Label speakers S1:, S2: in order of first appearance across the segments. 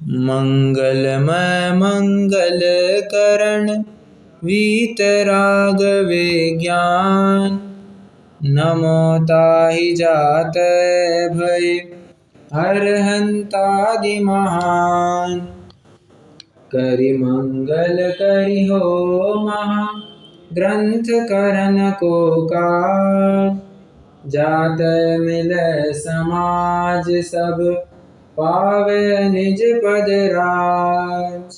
S1: मंगलमय मंगल करण वीतराग विज्ञान। नमो ताहि जातै भय हरहंतादि महान। करि मंगल करि हो महा ग्रंथ करन को काज। जातै मिलै समाज सब पावे निज पद राज।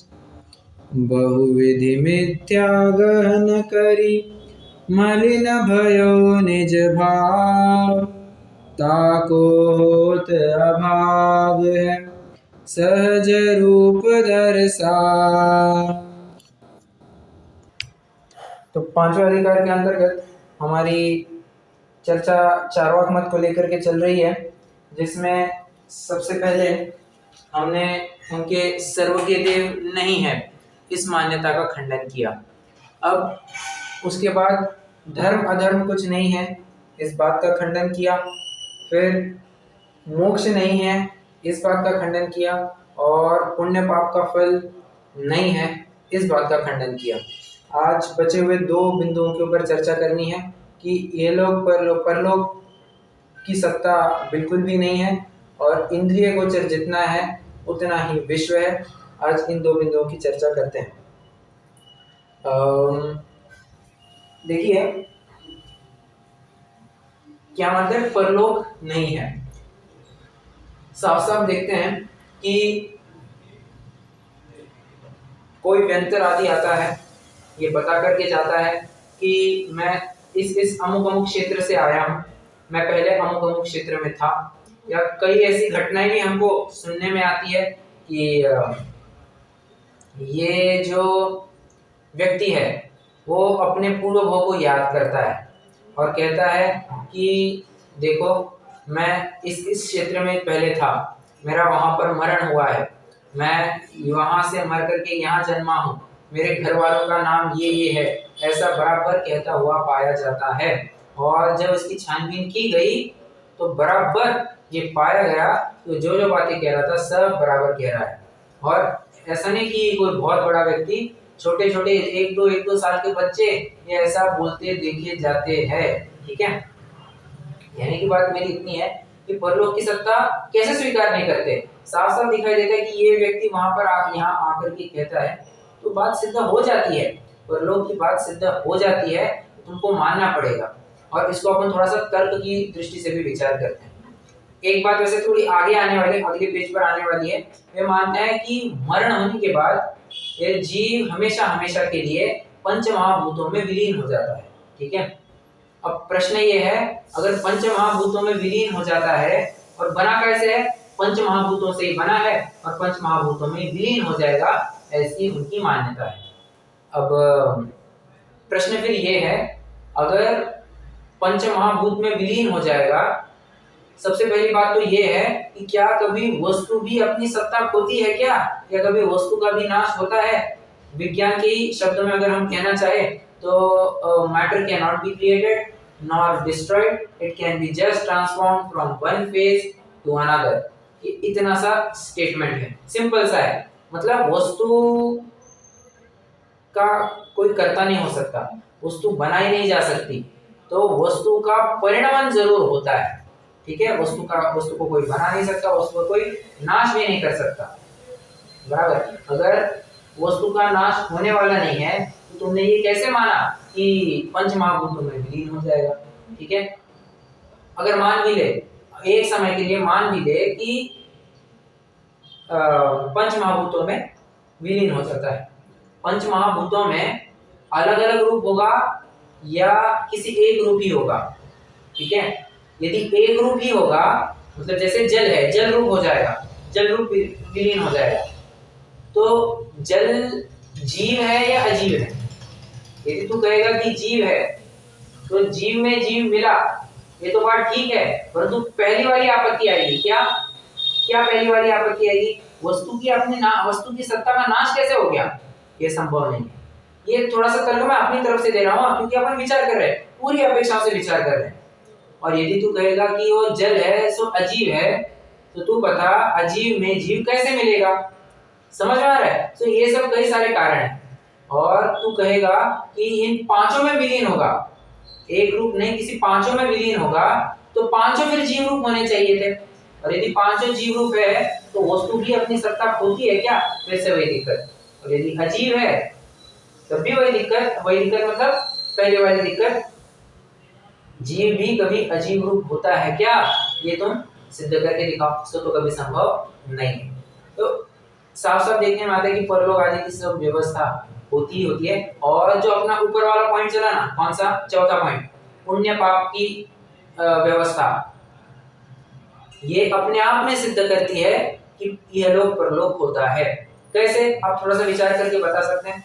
S1: बहुविधि मिथ्या गहन करी मलिन भयो निज भाव। ताको होत अभाव है सहज रूप दर्शाव। तो पांचवें अधिकार के अंतर्गत हमारी चर्चा चार्वाक मत को लेकर के चल रही है, जिसमें सबसे पहले हमने उनके सर्वज्ञ देव नहीं है इस मान्यता का खंडन किया। अब उसके बाद धर्म अधर्म कुछ नहीं है इस बात का खंडन किया। फिर मोक्ष नहीं है इस बात का खंडन किया, और पुण्य पाप का फल नहीं है इस बात का खंडन किया। आज बचे हुए दो बिंदुओं के ऊपर चर्चा करनी है कि ये लोग परलोक की सत्ता बिल्कुल भी नहीं है, और इंद्रिय गोचर जितना है उतना ही विश्व है। आज इन दो बिंदुओं की चर्चा करते हैं। देखिए, क्या मतलब परलोक नहीं है। साफ साफ देखते हैं कि कोई व्यंतर आदि आता है, ये बता करके जाता है कि मैं इस अमुक अमुक क्षेत्र से आया हूँ, मैं पहले अमुक अमुक क्षेत्र में था। या कई ऐसी घटनाएं भी हमको सुनने में आती है कि ये जो व्यक्ति है वो अपने पूर्व भोग को याद करता है और कहता है कि देखो, मैं इस क्षेत्र में पहले था, मेरा वहां पर मरण हुआ है, मैं वहां से मर करके यहाँ जन्मा हूँ, मेरे घर वालों का नाम ये है, ऐसा बराबर कहता हुआ पाया जाता है। और जब इसकी छानबीन की गई तो बराबर ये पाया गया तो जो जो बातें कह रहा था सब बराबर कह रहा है। और ऐसा नहीं कि कोई बहुत बड़ा व्यक्ति, छोटे छोटे एक दो साल के बच्चे ये ऐसा बोलते देखे जाते हैं। ठीक है, यानी कि बात मेरी इतनी है कि परलोक की सत्ता कैसे स्वीकार नहीं करते। साफ साफ दिखाई देता है कि ये व्यक्ति वहां पर यहाँ आकर के कहता है तो बात सिद्ध हो जाती है, परलोक की बात सिद्ध हो जाती है, तुमको मानना पड़ेगा। और इसको अपन थोड़ा सा तर्क की दृष्टि से भी विचार करते हैं। एक बात वैसे थोड़ी आगे आने वाली, अगले पेज पर आने वाली है। वे मानते हैं कि मरण होने के बाद ये जीव हमेशा हमेशा के लिए पंच महाभूतों में विलीन हो जाता है। ठीक है, अब प्रश्न ये है, अगर पंच महाभूतों में विलीन हो जाता है और बना कैसे है, पंच महाभूतों से ही बना है और पंच महाभूतों में विलीन हो जाएगा, ऐसी उनकी मान्यता है। अब प्रश्न फिर ये है, अगर पंच महाभूत में विलीन हो जाएगा, सबसे पहली बात तो ये है कि क्या कभी वस्तु भी अपनी सत्ता खोती है क्या, या कभी वस्तु का भी नाश होता है। विज्ञान के ही शब्दों में अगर हम कहना चाहे तो matter can not be created nor destroyed, it can be just transform from one phase two another. ये इतना सा स्टेटमेंट है, सिंपल सा है। मतलब वस्तु का कोई कर्ता नहीं हो सकता, वस्तु बनाई नहीं जा सकती, तो वस्तु का परिणाम जरूर होता है। ठीक है, वस्तु को कोई बना नहीं सकता, वस्तु को कोई नाश भी नहीं कर सकता, बराबर। अगर वस्तु का नाश होने वाला नहीं है तो तुमने ये कैसे माना कि पंच महाभूतों में विलीन हो जाएगा। ठीक है, अगर मान भी ले, एक समय के लिए मान भी ले कि पंच महाभूतों में विलीन हो जाता है, पंच महाभूतों में अलग अलग रूप होगा या किसी एक रूप ही होगा। ठीक है, यदि एक रूप ही होगा, मतलब जैसे जल है, जल रूप हो जाएगा, जल रूप विलीन हो जाएगा। तो जल जीव है या अजीव है? यदि तू कहेगा कि जीव है तो जीव में जीव मिला, ये तो बात ठीक है, परंतु पहली वाली आपत्ति आएगी। क्या क्या पहली वाली आपत्ति आएगी? वस्तु की सत्ता का नाश कैसे हो गया? ये संभव नहीं है। ये थोड़ा सा तर्क मैं अपनी तरफ से दे रहा हूँ, क्योंकि अपन विचार कर रहे हैं, पूरी अपेक्षा से विचार कर रहे हैं। और यदि तू कहेगा कि वो जल है सो अजीव है, तो तू बता अजीव में जीव कैसे मिलेगा? समझ में आ रहा है? तो ये सब कई सारे कारण हैं। और तू कहेगा कि इन पांचों में विलीन होगा, एक रूप नहीं किसी पांचों में विलीन होगा, तो पांचों फिर जीव रूप होने चाहिए थे। और यदि पांचों जीव रूप है तो वस्तु भी अपनी सत्ता खोती है क्या? वैसे वही दिक्कत। और यदि अजीव है तब भी वही दिक्कत। वही दिक्कत मतलब पहले वाली दिक्कत, जीव भी कभी अजीव रूप होता है क्या? ये तुम सिद्ध करके दिखाओ। इसको तो कभी संभव नहीं है। तो साफ साफ देखने में आता है कि परलोक आदि की सब व्यवस्था होती ही होती है। और जो अपना ऊपर वाला पॉइंट चला ना, कौन सा? चौथा पॉइंट, पुण्य पाप की व्यवस्था, ये अपने आप में सिद्ध करती है कि यह लोक परलोक होता है। कैसे? आप थोड़ा सा विचार करके बता सकते हैं?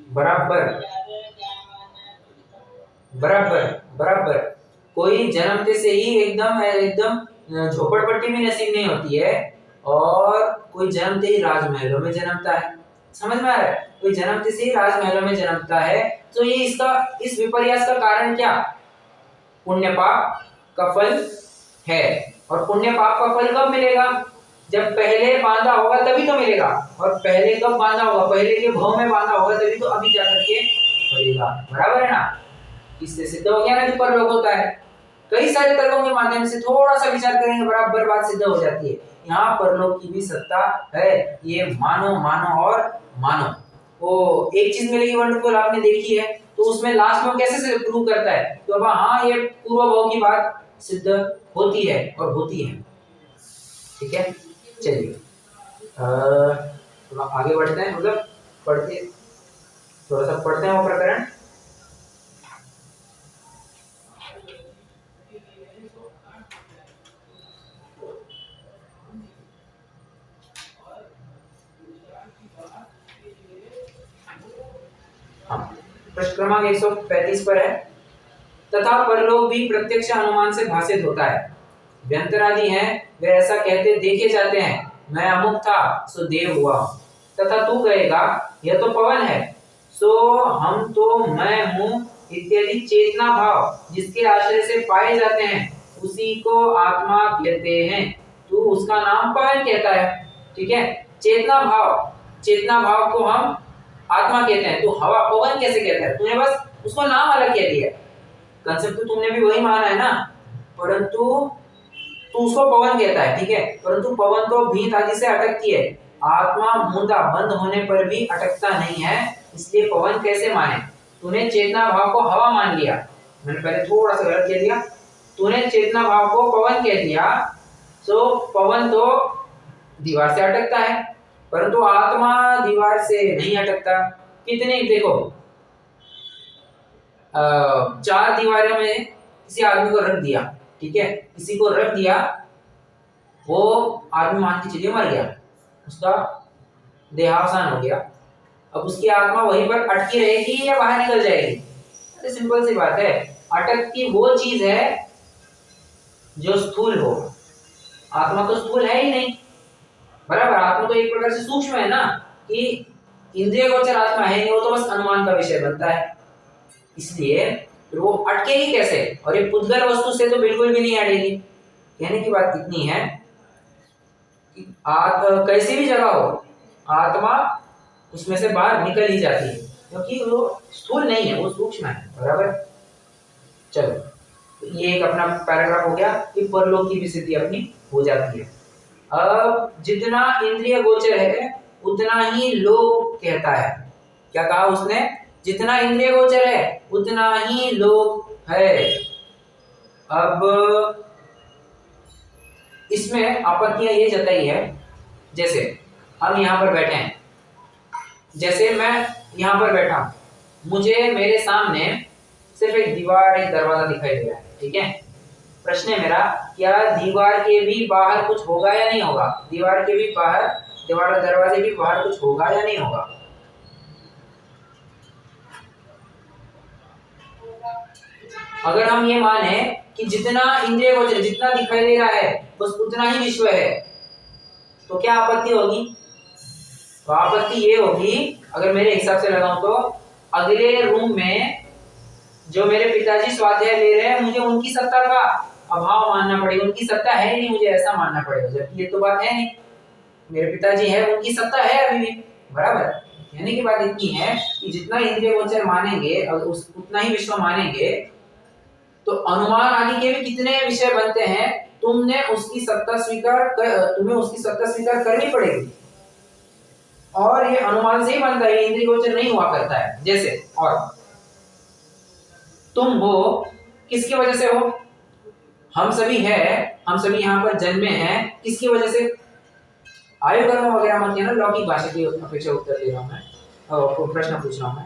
S1: बराबर बराबर बराबर। कोई जन्मते से ही एकदम एकदम झोपड़पट्टी भी नसीब नहीं होती है, और कोई जन्मते ही राजमहलों में जन्मता है। समझ में आ रहा है? कोई जन्मते से ही राजमहलों में जन्मता है। तो ये इसका, इस विपर्यास का कारण क्या? पुण्य पाप का फल है। और पुण्य पाप का फल कब मिलेगा? जब पहले बांधा होगा तभी तो मिलेगा। और पहले कब बांधा होगा? पहले के भाव में बांधा होगा तभी तो अभी जाकर के मिलेगा। बराबर है ना? इससे सिद्ध हो गया ना कि परलोक होता है। कई सारे तर्कों के माध्यम से थोड़ा सा विचार करेंगे, बराबर बात सिद्ध हो जाती है। यहाँ परलोक की भी सत्ता है, ये मानो मानो और मानो। वो एक चीज मिलेगी वंडरफुल, आपने देखी है, तो उसमें लास्ट में कैसे प्रूव करता है तो अब हाँ, ये पूर्व भाव की बात सिद्ध होती है और होती है। ठीक है, चलिए थोड़ा आगे बढ़ते हैं, मतलब पढ़ते, थोड़ा सा पढ़ते हैं वो प्रकरण। प्रश्न क्रमांक 135 पर है। तथा परलोक भी प्रत्यक्ष अनुमान से भाषित होता है। व्यंतरादि हैं वे ऐसा कहते देखे जाते हैं, मैं अमुक था सो देव हुआ। तथा तू कहेगा यह तो पवन है, सो हम तो मैं हूँ इत्यादि चेतना भाव जिसके आश्रय से पाए जाते हैं उसी को आत्मा कहते हैं। तू उसका नाम पवन कहता है। ठीक है, चेतना भाव को हम आत्मा कहते हैं। तो हवा पवन कैसे कहता है? तूने बस उसको नाम अलग कह दिया, कंसेप्ट तो तुमने भी वही माना है ना, परंतु तू उसको पवन कहता है। ठीक है, परंतु पवन तो भीत आदि से अटकती है, आत्मा मूंदा बंद होने पर भी अटकता नहीं है, इसलिए पवन कैसे माने? तूने चेतना भाव को हवा मान लिया, मैंने पहले थोड़ा सा गलत कह दिया। तूने चेतना भाव को पवन कह दिया, तो पवन तो दीवार से अटकता है, परंतु आत्मा दीवार से नहीं अटकता। कितने देखो, चार दीवारों में किसी आदमी को रख दिया, ठीक है, किसी को रख दिया, वो आदमी मान के चलिए मर गया, उसका देहावसान हो गया। अब उसकी आत्मा वहीं पर अटकी रहेगी या बाहर निकल जाएगी? अरे सिंपल सी बात है, अटकती वो चीज है जो स्थूल हो, आत्मा तो स्थूल है ही नहीं। बराबर, आत्मा तो एक प्रकार से सूक्ष्म है ना, कि इंद्रिय गोचर आत्मा है नहीं, वो तो बस अनुमान का विषय बनता है। इसलिए फिर वो अटकेगी कैसे? और ये पुद्गल वस्तु से तो बिल्कुल भी नहीं अटेगी। कहने की बात इतनी है कि कैसी भी जगह हो, आत्मा उसमें से बाहर निकल ही जाती है, क्योंकि वो स्थूल नहीं है, वो सूक्ष्म है। बराबर, चलो, तो ये एक अपना पैराग्राफ हो गया कि परलोक की विसिद्धि अपनी हो जाती है। अब जितना इंद्रिय गोचर है उतना ही लोक कहता है। क्या कहा उसने? जितना इंद्रिय गोचर है उतना ही लोक है। अब इसमें आपत्तियां ये जताई है, जैसे हम यहाँ पर बैठे हैं, जैसे मैं यहाँ पर बैठा, मुझे मेरे सामने सिर्फ एक दीवार, एक दरवाजा दिखाई दे रहा है। ठीक है, प्रश्न है मेरा, क्या दीवार के भी बाहर कुछ होगा या नहीं होगा? दीवार के भी बाहर, दीवार और दरवाजे के बाहर कुछ होगा या नहीं होगा? अगर हम ये माने कि जितना इंद्रिय गोचर, जितना दिखाई दे रहा है बस उतना ही विश्व है, तो क्या आपत्ति होगी? तो आपत्ति ये होगी, अगर मेरे हिसाब से लगाऊं तो अगले रूम में जो मेरे पिताजी स्वाध्याय ले रहे हैं, मुझे उनकी सत्ता का अभाव मानना पड़ेगा, उनकी सत्ता है ही नहीं, मुझे ऐसा मानना पड़ेगा, जबकि ये तो बात है नहीं। मेरे पिताजी है, उनकी सत्ता है अभी भी, बराबर। कहने की बात इतनी है कि जितना इंद्रिय गोचर मानेंगे और उतना ही विश्व मानेंगे, तो अनुमान आदि के भी कितने विषय बनते हैं, तुम्हें उसकी सत्ता स्वीकार करनी पड़ेगी। और ये अनुमान से ही बनता है, इंद्रिय गोचर नहीं हुआ करता है। जैसे और तुम हो, किसकी वजह से हो? हम सभी यहाँ पर जन्मे हैं, किसकी वजह से? आयु कर्म वगैरह मत कहना, लौकिक भाषा की अपेक्षा उत्तर दे रहा हूं मैं, और प्रश्न पूछ रहा हूं मैं।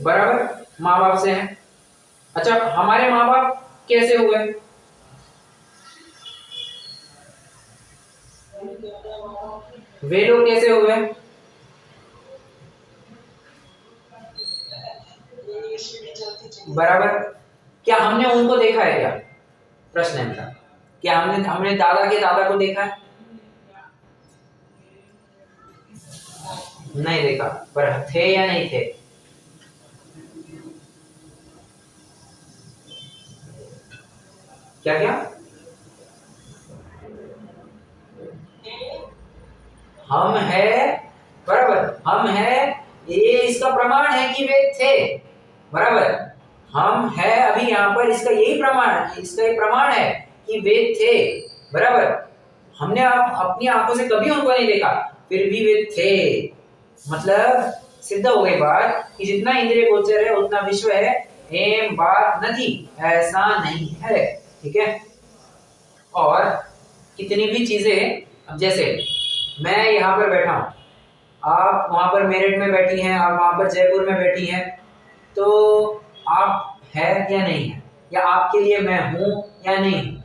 S1: बराबर, माँ बाप से हैं। अच्छा, हमारे माँ बाप कैसे हुए? वे लोग कैसे हुए? बराबर। क्या हमने उनको देखा है क्या? प्रश्न है मेरा। क्या हमने दादा के दादा को देखा है? नहीं देखा। पर थे या नहीं थे? क्या क्या? हम है, बराबर, हम है, ये इसका प्रमाण है कि वे थे, बराबर। हम है अभी यहाँ पर, इसका यही प्रमाण, इसका एक प्रमाण है कि वे थे, बराबर। हमने अपनी आंखों से कभी उनको नहीं देखा, फिर भी वे थे। मतलब सिद्ध हो गई बात कि जितना इंद्रिय गोचर है उतना विश्व है, एम बात नहीं, ऐसा नहीं है, ठीक है। और कितनी भी चीजें, अब जैसे मैं यहाँ पर बैठा हूँ, आप वहां पर मेरठ में बैठी हैं, आप वहां पर जयपुर में बैठी हैं, तो आप है या नहीं है, या आपके लिए मैं हूं या नहीं हूं?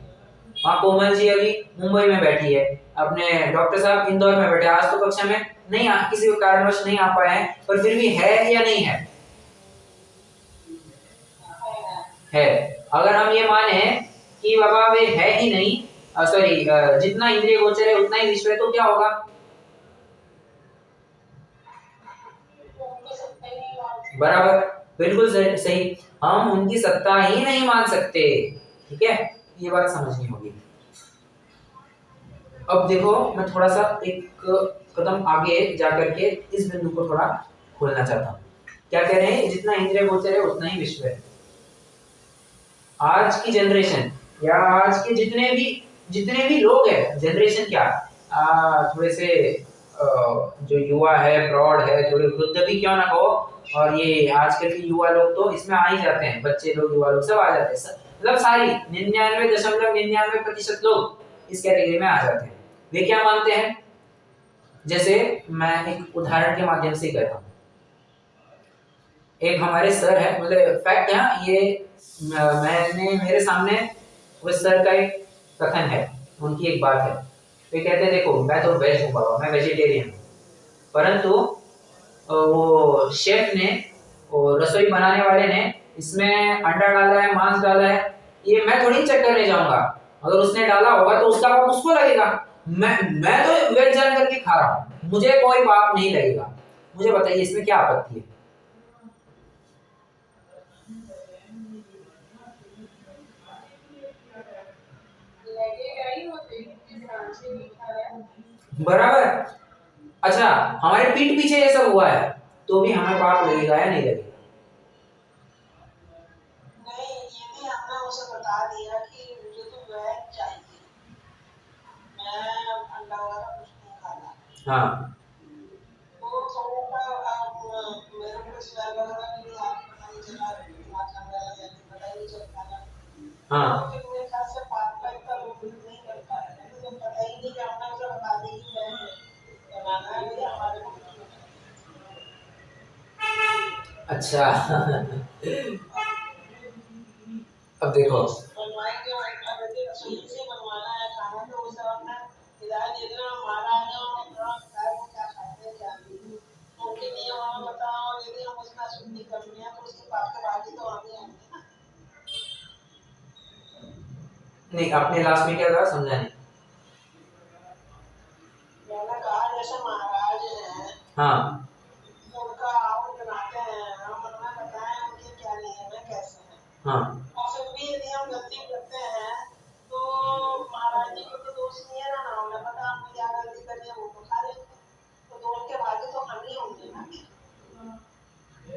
S1: वहां कोमल जी अभी मुंबई में बैठी है, अपने डॉक्टर साहब इंदौर में बैठे, आज तो कक्षा में नहीं किसी कारणवश नहीं आ पाए हैं, पर फिर भी है या नहीं है? है। अगर हम ये माने कि बाबा वे है ही नहीं, सॉरी, जितना इंद्रिय गोचर है उतना ही विश्व है, तो क्या होगा? बराबर, बिल्कुल सही। हम उनकी सत्ता ही नहीं मान सकते, ठीक है, ये बात समझनी होगी। अब देखो, मैं थोड़ा सा एक कदम आगे जाकर के इस बिंदु को थोड़ा खोलना चाहता हूँ। क्या कह रहे हैं? जितना इंद्रिय गोचर है उतना ही विश्व है। आज की जनरेशन या आज के जितने भी लोग हैं, जनरेशन क्या, थोड़े से जो युवा है, प्रौढ़ है, थोड़े वृद्ध भी क्यों ना कहो, और ये आजकल के युवा लोग तो इसमें आ ही जाते हैं, बच्चे लोग, युवा लोग सब आ जाते हैं, मतलब सारी 99.99% लोग इस कैटेगरी में आ जाते हैं। वे क्या मानते हैं? जैसे मैं एक उदाहरण के माध्यम से कहता हूँ। एक हमारे सर है, मतलब फैक्ट है ये, मैंने मेरे सामने उस सर का एक कथन है, उनकी एक बात है। वे कहते हैं, देखो मैं तो वेज हूँ बाबा, मैं वेजिटेरियन हूँ, परंतु वो शेफ ने, वो रसोई बनाने वाले ने इसमें अंडा डाला है, मांस डाला है, ये मैं थोड़ी चेक करने जाऊंगा। अगर उसने डाला होगा तो उसका पाप उसको लगेगा, मैं तो वेज जान करके खा रहा हूँ, मुझे कोई पाप नहीं लगेगा। मुझे बताइए इसमें क्या आपत्ति है? बराबर। अच्छा, हमारे पीठ पीछे ये सब हुआ है, तो भी हमें पाप लगेगा या नहीं लगेगा? नहीं, ये भी हमने उसे बता दिया कि मुझे तो वेज चाहिए, मैं अंडा वगैरह कुछ नहीं खाना। हाँ, तो थोड़ा सा मेरे को स्मेल वगैरह नहीं आ रही, पता नहीं चला, दिमाग में आ गया, पता ही नहीं चलता ना। हाँ, तो फिर मेरे ख्याल से पाप का इतना लोग नहीं करता है, तो पता ही नहीं कि हमने उसे बता दी कि वेज बनाना है, ये हमारे को। अच्छा अब देखो, नहीं, आपने लास्ट में क्या कहा, समझा नहीं।
S2: जैसे महाराज हैं,
S1: हाँ
S2: उनका आउट बनाते हैं, हम उन्हें बताएं उनके क्या नियम है, कैसे हैं।
S1: हाँ
S2: और फिर भी यदि हम गलती करते हैं तो महाराज जी को तो दोष नहीं है ना, उन्हें पता हमने क्या गलती करी है, वो तो खा लेंगे, तो दोष के भागी तो हम ही होंगे ना।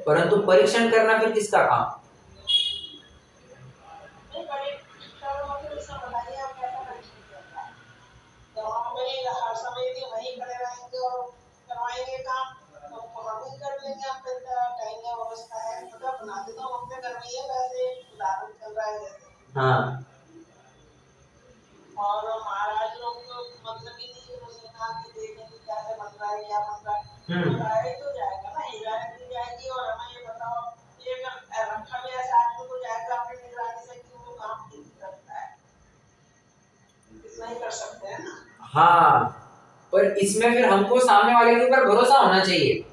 S1: परंतु परीक्षण करना फिर किसका काम?
S2: नहीं परीक्षण मतलब इसका बताइए आप कैसा परीक्षण करता है। जब हम हर समय यदि वही खड़े रहेंगे और करवाएंगे काम तो हम ही कर लेंगे, अपने टाइम में व्यवस्था है, मतलब बनाते तो हम अपने घर में ही है, वैसे उदाहरण चल रहा है जैसे।
S1: हाँ
S2: और महाराज लोग तो मतलब ही नहीं उसे ना कि देखेंगे कैसे बन रहा है, क्या बन रहा है, बताया ही तो जाएगा ना, हिदायत दी जाएगी। और हमें ये बताओ, ये रखा भी ऐसा आदमी को जाएगा अपनी निगरानी से कि वो काम ठीक करता है, इतना ही कर सकते हैं ना।
S1: हाँ, पर इसमें फिर हमको सामने वाले के ऊपर भरोसा होना चाहिए।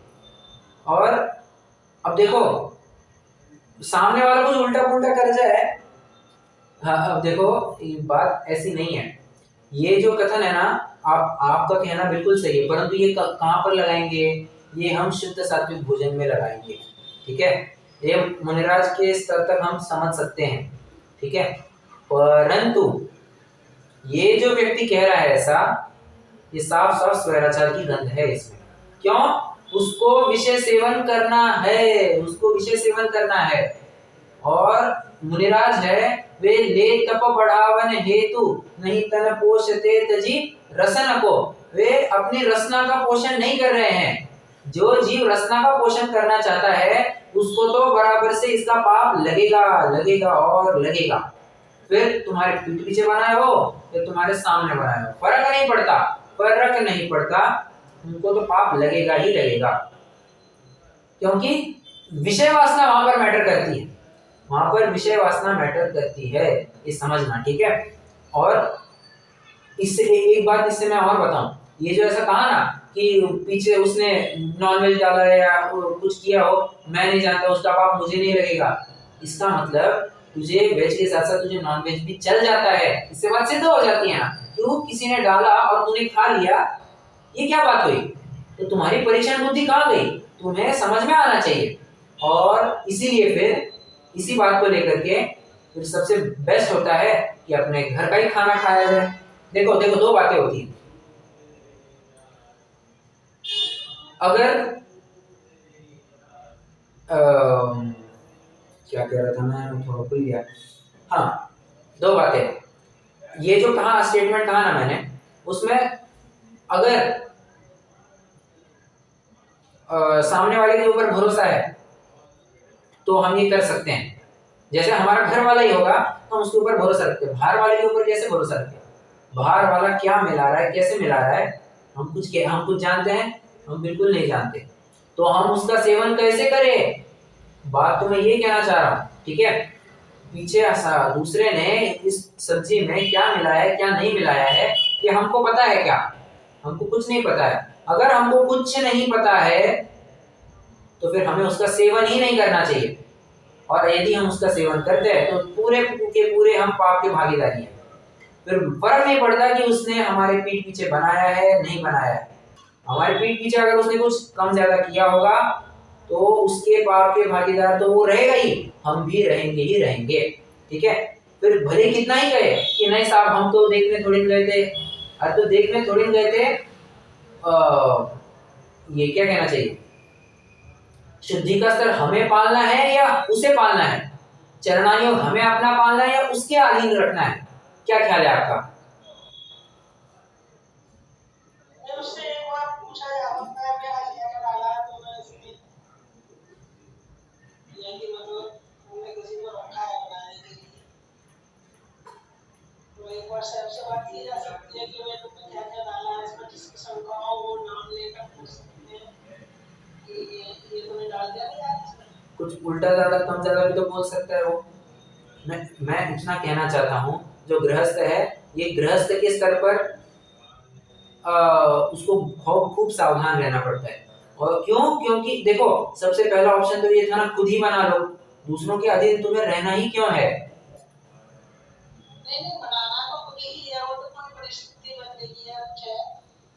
S1: और अब देखो, सामने वाला कुछ उल्टा पुल्टा कर जाए, हाँ अब देखो ये बात ऐसी नहीं है। ये जो कथन है ना, आपका कहना बिल्कुल सही है, परंतु ये कहाँ पर लगाएंगे? ये हम शुद्ध सात्विक भोजन में लगाएंगे, ठीक है। ये मुनिराज के स्तर तक हम समझ सकते हैं, ठीक है। परंतु ये जो व्यक्ति कह रहा है ऐसा, ये साफ साफ स्वैराचार की गंध है इसमें। क्यों? उसको विषय सेवन करना है, उसको विषय सेवन करना है। और मुनिराज है वे ले तप बढ़ावन हेतु नहीं तन पोषते तजी रसन को, वे अपनी रसना का पोषण नहीं कर रहे हैं। जो जीव रसना का पोषण करना चाहता है उसको तो बराबर से इसका पाप लगेगा लगेगा और लगेगा। फिर तुम्हारे पीठ पीछे बनाए हो या तुम्हारे सामने बनाए हो, फर्क नहीं पड़ता, फर्क नहीं पड़ता, उनको तो पाप लगेगा ही लगेगा। क्योंकि विषय वासना वहां पर मैटर करती है, वहां पर विषय वासना मैटर करती है, ये समझना, ठीक है। और इससे एक बात इससे मैं और बताऊं, ये जो ऐसा कहा ना कि पीछे उसने नॉनवेज डाला है या कुछ किया हो, मैं नहीं जानता, उसका पाप मुझे नहीं लगेगा। इसका मतलब तुझे वेज के साथ साथ तुझे नॉनवेज भी चल जाता है, इससे बात सिद्ध हो जाती है ना। क्यों? किसी ने डाला और तूने खा लिया, ये क्या बात हुई? तो तुम्हारी परीक्षण बुद्धि कहाँ गई? तुम्हें समझ में आना चाहिए। और इसीलिए फिर इसी बात को लेकर के फिर सबसे बेस्ट होता है कि अपने घर का ही खाना खाया जाए। देखो देखो, दो बातें होती हैं। अगर क्या कह रहा था मैं, थोड़ा भूल गया। हाँ, दो बातें। ये जो कहा स्टेटमेंट कहा ना मैंने, उसमें अगर सामने वाले के ऊपर भरोसा है तो हम ये कर सकते हैं। जैसे हमारा घर वाला ही होगा तो हम उसके ऊपर भरोसा रखते हैं, बाहर वाले के ऊपर कैसे भरोसा रखते हैं? बाहर वाला क्या मिला रहा है, कैसे मिला रहा है, हम कुछ जानते हैं? हम बिल्कुल नहीं जानते। तो हम उसका सेवन कैसे करें? बात तो मैं ये कहना चाह रहा हूँ, ठीक है। पीछे दूसरे ने इस सब्जी में क्या मिलाया है क्या नहीं मिलाया है, ये हमको पता है क्या? हमको कुछ नहीं पता है। अगर हमको कुछ नहीं पता है तो फिर हमें उसका सेवन ही नहीं करना चाहिए। और यदि हम उसका सेवन करते हैं तो पूरे के पूरे हम पाप के भागीदारी हैं। फिर फर्क नहीं पड़ता कि उसने हमारे पीठ पीछे बनाया है नहीं बनाया है। हमारे पीठ पीछे अगर उसने कुछ कम ज्यादा किया होगा तो उसके पाप के भागीदार तो वो रहेगा ही, हम भी रहेंगे ही रहेंगे, ठीक है। फिर भले कितना ही कहे कि नहीं साहब हम तो देखने थोड़ी गए थे, अरे तो देखने थोड़ी गए थे, ये क्या कहना चाहिए, शुद्धि का स्तर हमें पालना है या उसे पालना है? चरणायोग हमें अपना पालना है या उसके अधीन रखना है? क्या ख्याल है आपका?
S2: उससे एक बार पूछा जा सकता है, मेरा शेयर डाला है तो मैं इसमें ये कि मतलब हमने किसी को रखा है बनाने के लिए, तो एक बार से बात की जा सकती है कि मैं तुमने क्या क्या डाला है इसमें, जिस किस्म का हो वो नाम लेकर पूछ सकते हैं कि ये तुमने डाल दिया नहीं यार इसमें। कुछ
S1: उल्टा ज्यादा कम ज्यादा भी तो बोल सकता है वो। मैं इतना कहना चाहता हूँ, जो गृहस्थ है ये गृहस्थ के स्तर पर उसको खूब सावधान रहना पड़ता है। और क्यों? क्योंकि देखो सबसे पहला ऑप्शन तो ये था ना, खुद ही बना लो, दूसरों के अधीन तुम्हें रहना ही क्यों है?
S2: नहीं बनाना तो खुद ही है, वो तो कोई परिस्थिति बन गई है, अच्छा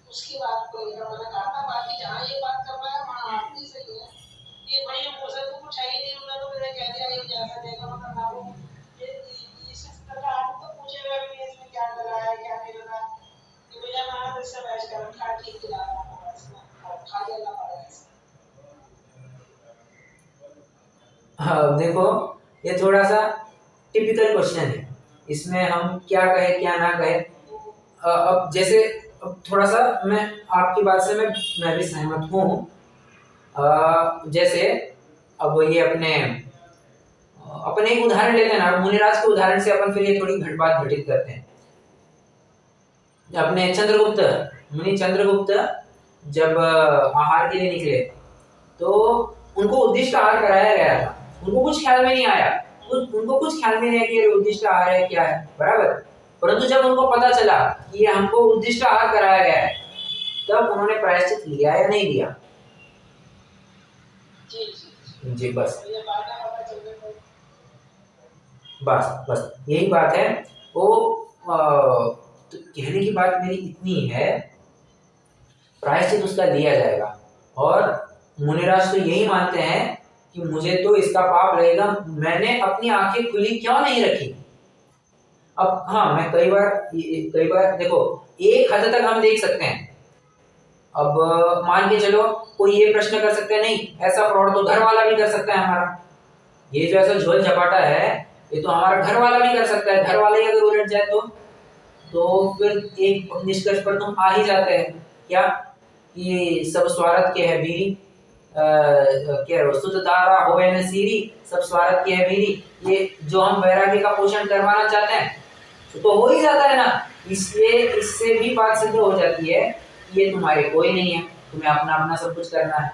S2: उसकी बात को वही जो मैंने कहा था। बाकी जहाँ ये बात कर रहा है वहाँ आप भी सही है कि भाई उसे तो कुछ है ही नहीं, उन्होंने तो मुझे कह दिया ये जैसा देगा मतलब ना वो इस तरह आप तो पूछे हुए भी इसमें क्या डला है क्या नहीं डला, कि भैया मैंने तो इससे बहस कर रखा, ठीक दिला रहा हूँ इसमें और खा लेना पड़ेगा इसमें।
S1: हाँ देखो, ये थोड़ा सा टिपिकल क्वेश्चन है, इसमें हम क्या कहें क्या ना कहें। अब जैसे अब थोड़ा सा मैं आपकी बात से मैं भी सहमत हूँ। जैसे अब ये अपने एक उदाहरण लेते हैं ना, मुनिराज के उदाहरण से अपन फिर ये थोड़ी बात घटित करते हैं। अपने मुनि चंद्रगुप्त जब आहार के लिए निकले तो उनको उद्दिष्ट आहार कराया गया था, उनको कुछ ख्याल में नहीं आया, उनको कुछ ख्याल में नहीं आया कि ये उद्दिष्ट आहार है क्या है, बराबर। परंतु जब उनको पता चला कि ये हमको उद्दिष्ट आहार कराया गया है, तब उन्होंने प्रायश्चित लिया या नहीं लिया? जी बस यही बात है। वो तो कहने की बात मेरी इतनी है, प्रायश्चित उसका लिया जाएगा। और मुनिराज तो यही मानते हैं कि मुझे तो इसका पाप लगेगा, मैंने अपनी आंखें खुली क्यों नहीं रखी। अब हाँ, मैं कई बार देखो, एक हद तक हम देख सकते हैं। अब मान के चलो कोई ये प्रश्न कर सकते हैं, नहीं ऐसा फ्रॉड तो घर वाला भी कर सकता है हमारा, ये जो ऐसा झोल झपाटा है ये तो हमारा घर वाला भी कर सकता है। घर वाला ही अगर उलट जाए तो फिर एक निष्कर्ष पर तुम आ ही जाते हैं क्या, कि सब स्वार्थ के है भीरी, क्या सुत दारा होवे न सीरी, सब स्वार्थ के है भीरी। ये जो हम वैराग्य का पोषण करवाना चाहते हैं तो हो ही जाता है ना। इससे भी बात सिद्ध हो जाती है ये तुम्हारे कोई नहीं है, तुम्हें अपना अपना सब कुछ करना है।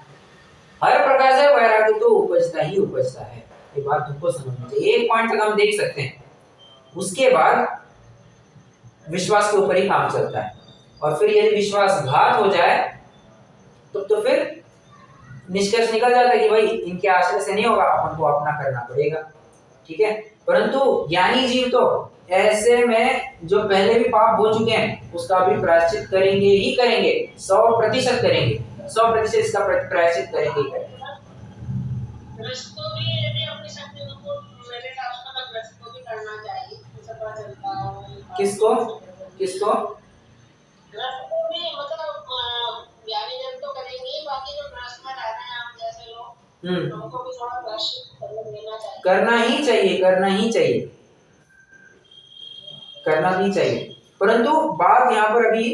S1: हर प्रकार से वैराग्य तो उपजता ही उपजता है, ये बात तुमको समझनी चाहिए। एक पॉइंट तक हम देख सकते हैं, उसके बाद विश्वास के ऊपर ही काम चलता है। और फिर यदि विश्वासघात हो जाए तो फिर निष्कर्ष निकल जाता है कि भाई इनके आश्रय से नहीं होगा, अपन को अपना करना पड़ेगा, ठीक है। परंतु ज्ञानी जीव तो ऐसे में जो पहले भी पाप हो चुके हैं उसका भी प्रायश्चित करेंगे ही करेंगे, 100% करेंगे, 100% इसका प्रायश्चित करेंगे ही करेंगे।
S2: रिश्तों भी यदि अपनी शक्ति को मेरे हिसाब से मतलब रिश्तों भी करना चाहिए, मुझे पता चलता है।
S1: किसको
S2: रिश्तों भी मतलब ज्ञानी जन तो करेंगे, बाकी जो ट्रस्ट में रह रहे हैं हम जैसे लोग, उनको भी थोड़ा प्रायश्चित करना चाहिए।
S1: करना भी चाहिए। परंतु बात यहाँ पर अभी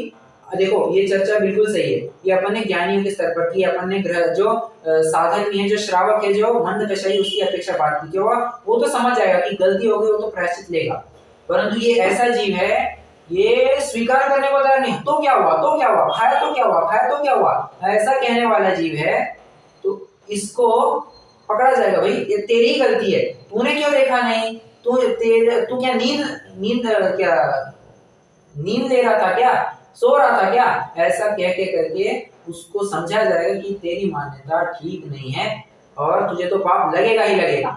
S1: देखो, ये चर्चा बिल्कुल सही है, ये अपन ने ज्ञानियों के स्तर पर की, अपन ने जो साधक है, जो श्रावक है, जो मंद कषाई, उसकी अपेक्षा बात की, वो तो समझ जाएगा कि गलती हो गई, वो तो प्रायश्चित लेगा। परंतु ये ऐसा जीव है, ये स्वीकार करने को तैयार नहीं, तो क्या हुआ, खाया तो क्या हुआ, ऐसा कहने वाला जीव है, तो इसको पकड़ा जाएगा। भाई ये तेरी ही गलती है, तूने क्यों देखा नहीं, तू क्या नींद ले रहा था क्या, सो रहा था क्या, ऐसा कह के करके उसको समझा जाएगा कि तेरी मान्यता ठीक नहीं है और तुझे तो पाप लगेगा ही लगेगा।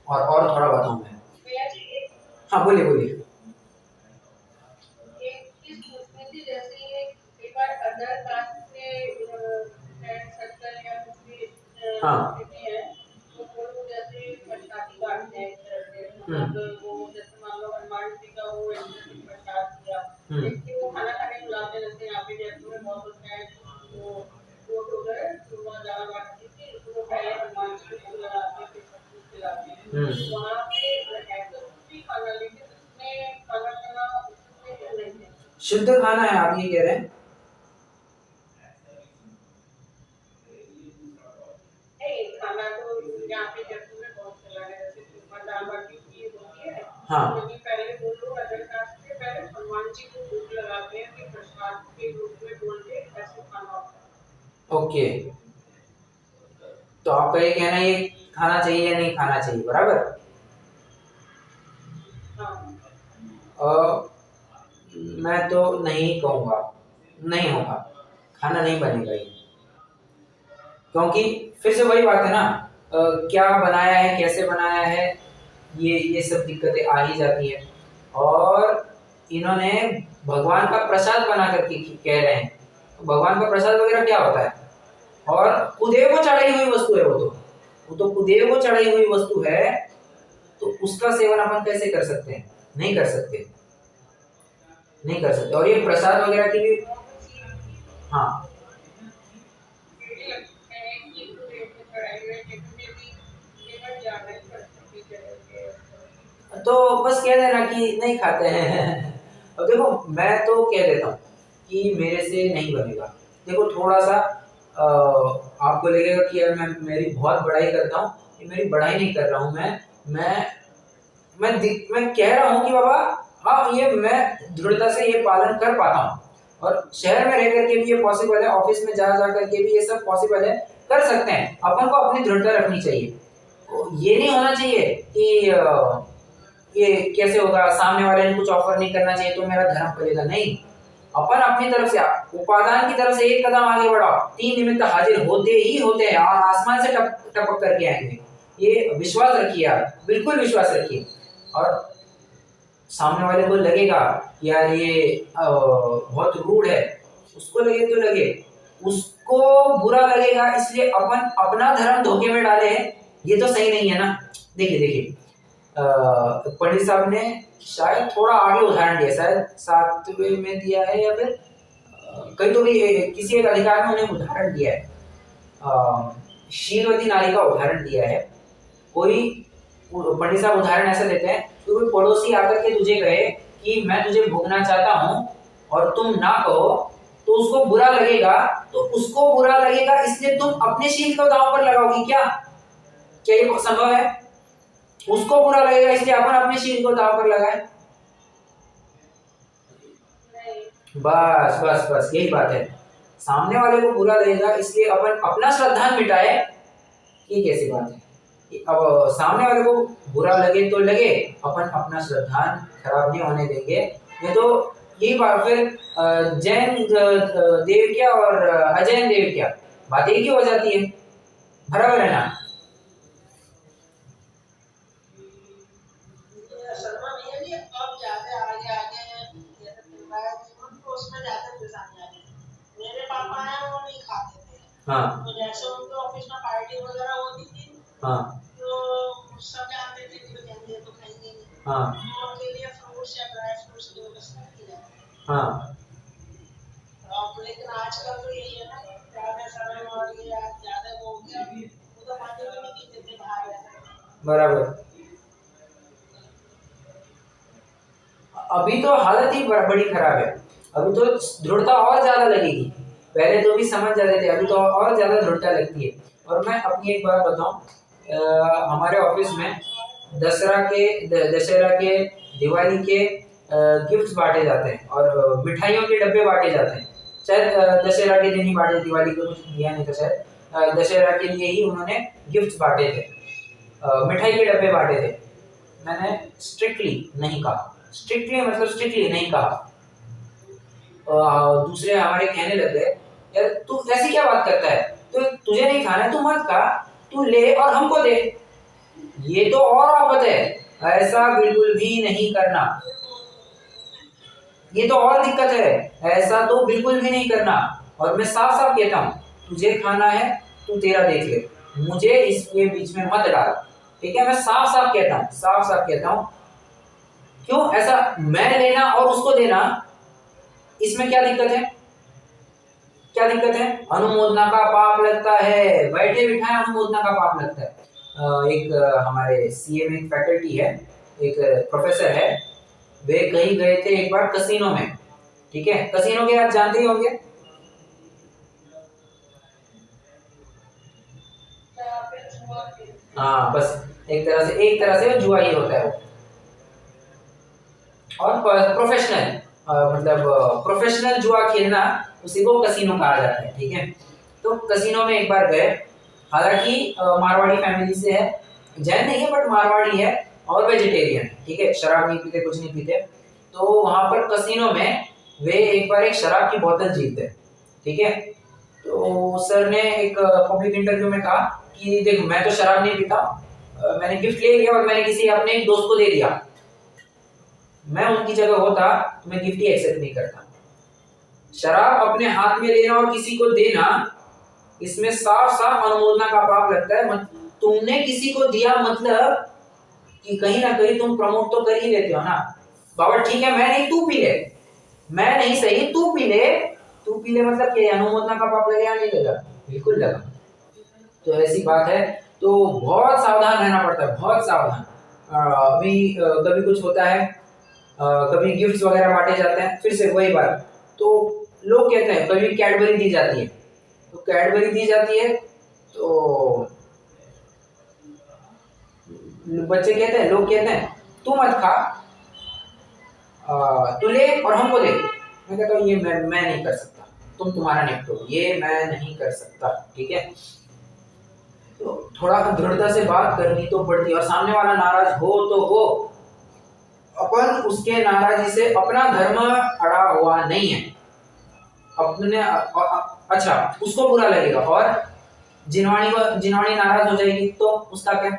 S1: और थोड़ा बताऊं मैं। हाँ बोलिए। हाँ शुद्ध खाना है, आप ये कह रहे हैं?
S2: खाना तो यहाँ पे जयपुर में बहुत चला है, जैसे चूरमा दाल बाटी की होती है।
S1: हाँ।
S2: पहले वो लोग अदर कास्ट के पहले हनुमान जी को भोग लगाते हैं कि प्रसाद के रूप में बोल के ऐसे खाना होता है।
S1: ओके, तो आपका ये कहना है ये खाना चाहिए या नहीं खाना चाहिए, बराबर? मैं तो नहीं कहूँगा, नहीं होगा, खाना नहीं बनेगा ये, क्योंकि फिर से वही बात है ना, क्या बनाया है, कैसे बनाया है, ये सब दिक्कतें आ ही जाती है। और इन्होंने भगवान का प्रसाद बना करके कह रहे हैं, तो भगवान का प्रसाद वगैरह क्या होता है? और कुदेव को चढ़ाई हुई वस्तु है वो तो कुदेव को चढ़ाई हुई वस्तु है, तो उसका सेवन अपन कैसे कर सकते हैं? नहीं कर सकते, नहीं कर सकते। और ये प्रसाद वगैरह की भी, हाँ तो बस कह देना कि नहीं खाते हैं। अब देखो मैं तो कह देता हूँ कि मेरे से नहीं बनेगा। देखो थोड़ा सा आपको लगेगा कि यार मैं मेरी बहुत बड़ाई करता हूँ, ये मेरी बड़ाई नहीं कर रहा हूँ मैं मैं कह रहा हूँ कि बाबा हाँ ये मैं दृढ़ता से ये पालन कर पाता हूँ, और शहर में रह करके भी ये पॉसिबल है, ऑफिस में जा करके भी ये सब पॉसिबल है, कर सकते हैं। अपन को अपनी दृढ़ता रखनी चाहिए। तो ये नहीं होना चाहिए कि ये कैसे होगा, सामने वाले ने कुछ ऑफर नहीं करना चाहिए तो मेरा धर्म फलेगा, नहीं। अपन अपनी तरफ से उपादान की तरफ से एक कदम आगे बढ़ाओ, 3 निमित्त हाजिर होते ही होते हैं और आसमान से टपक करके आएंगे। ये विश्वास रखिए आप, बिल्कुल विश्वास रखिए। और सामने वाले को लगेगा यार ये बहुत रूड है, उसको लगे तो लगे, उसको बुरा लगेगा, इसलिए अपन अपना धर्म धोखे में डाले, ये तो सही नहीं है ना। देखिए देखिए पंडित साहब ने शायद थोड़ा आगे उदाहरण दिया, शायद 7वें में दिया है या फिर कहीं तो भी किसी एक अधिकार में उन्हें उदाहरण दिया है, शीलवती नारी का उदाहरण दिया है। कोई पंडित साहब उदाहरण ऐसा देते हैं कि कोई पड़ोसी आकर के तुझे कहे कि मैं तुझे भोगना चाहता हूँ और तुम ना कहो तो उसको बुरा लगेगा, तो उसको बुरा लगेगा इसलिए तुम अपने शील को दांव पर लगाओगी क्या? क्या ये संभव है? उसको बुरा लगेगा इसलिए अपन अपने शील को दांव पर लगाए। बस बस बस यही बात है, सामने वाले को बुरा लगेगा इसलिए अपन अपना श्रद्धान मिटाए, ये कैसी बात है? अब सामने वाले को बुरा लगे तो लगे, अपन अपना श्रद्धान खराब नहीं होने देंगे। ये तो यही बात फिर जैन देव क्या और अजैन देव क्या, बात एक ही हो जाती है, बराबर है ना? हाँ
S2: तो जैसे उनके ऑफिस में पार्टी वगैरह होती थी,
S1: हाँ
S2: तो सब जानते थे कि खाएंगे तो खाएंगे नहीं,
S1: हाँ
S2: तो उनके लिए फ्रूट्स या ड्राई फ्रूट्स की व्यवस्था की जाती है।
S1: हाँ
S2: अब लेकिन आजकल तो यही है ना, ज्यादा समय और ये ज्यादा हो गया, वो तो पानी भी नहीं पीते थे बाहर रहते।
S1: बराबर। अभी तो हालत ही बड़ी खराब है, अभी तो दृढ़ता और ज्यादा लगेगी, पहले तो भी समझ जाते थे, अभी तो और ज्यादा दृढ़ता लगती है। और मैं अपनी एक बात बताऊं, हमारे ऑफिस में दशहरा के दिवाली के गिफ्ट्स बांटे जाते हैं और मिठाइयों के डब्बे बांटे जाते हैं। शायद दशहरा के दिन ही बांटे, दिवाली को कुछ दिया नहीं था शायद, दशहरा के लिए ही उन्होंने गिफ्ट्स बांटे थे, मिठाई के डब्बे बांटे थे। मैंने स्ट्रिक्टली नहीं कहा, स्ट्रिक्टली नहीं कहा। दूसरे हमारे कहने लग गए यार तू ऐसी क्या बात करता है, तो तुझे नहीं खाना है तू मत खा, तू ले और हमको दे। ये तो और आफत है, ऐसा बिल्कुल भी नहीं करना, ये तो और दिक्कत है, ऐसा तो बिल्कुल भी नहीं करना। और मैं साफ साफ कहता हूँ, तुझे खाना है तू तेरा देख ले, मुझे इसके बीच में मत डाल, ठीक है? मैं साफ साफ कहता हूँ। क्यों ऐसा मैं लेना और उसको देना, इसमें क्या दिक्कत है? क्या दिक्कत है? अनुमोदना का पाप लगता है, बैठे बिठाए अनुमोदना का पाप लगता है। एक हमारे सीए में फैकल्टी है, एक प्रोफेसर है, वे कहीं गए थे एक बार कसिनो में, ठीक है? कसिनो के आप जानते ही होंगे, हाँ बस एक तरह से जुआ ही होता है वो। और प्रोफेशनल मतलब प्रोफेशनल जुआ खेलना उसी को कसिनो कहा जाता है, ठीक है? तो कसिनो में एक बार गए, हालांकि मारवाड़ी फैमिली से है, जैन नहीं है बट मारवाड़ी है और वेजिटेरियन, ठीक है? शराब नहीं पीते, कुछ नहीं पीते। तो वहां पर कसिनो में वे एक बार एक शराब की बोतल जीतते, ठीक है? तो सर ने एक पब्लिक इंटरव्यू में कहा कि देख मैं तो शराब नहीं पीता, मैंने गिफ्ट ले लिया और मैंने किसी अपने एक दोस्त को दे दिया, मैं उनकी जगह होता तो मैं गिफ्ट ही एक्सेप्ट नहीं करता। शराब अपने हाथ में लेना और किसी को देना, इसमें साफ साफ अनुमोदना का पाप लगता है। तुमने किसी को दिया मतलब कि कहीं ना कहीं तुम प्रमोट तो कर ही लेते हो ना। बाबा ठीक है, मैं नहीं, तू पी ले, मैं नहीं सही, तू पी ले, तू पी ले, मतलब कि अनुमोदना का पाप लगेगा नहीं लगा? बिल्कुल लगा। तो ऐसी बात है, तो बहुत सावधान रहना पड़ता है, बहुत सावधान। अभी कभी कुछ होता है, कभी गिफ्ट्स वगैरह बांटे जाते हैं, फिर से वही बात, तो लोग कहते हैं कभी कैडबरी दी जाती है, तो कैडबरी दी जाती है तो बच्चे कहते हैं, लोग कहते हैं तू मत खा, तू ले और हमको दे। मैं कहता हूँ ये मैं नहीं कर सकता, तुम तुम्हारा निपटो, ये मैं नहीं कर सकता, ठीक है। तो थोड़ा दृढ़ता से बात करनी तो पड़ती है, और सामने वाला नाराज हो तो हो, अपन उसके नाराजी से अपना धर्म अड़ा हुआ नहीं है, अपने अच्छा उसको बुरा लगेगा, और जिनवाणी नाराज हो जाएगी तो उसका क्या?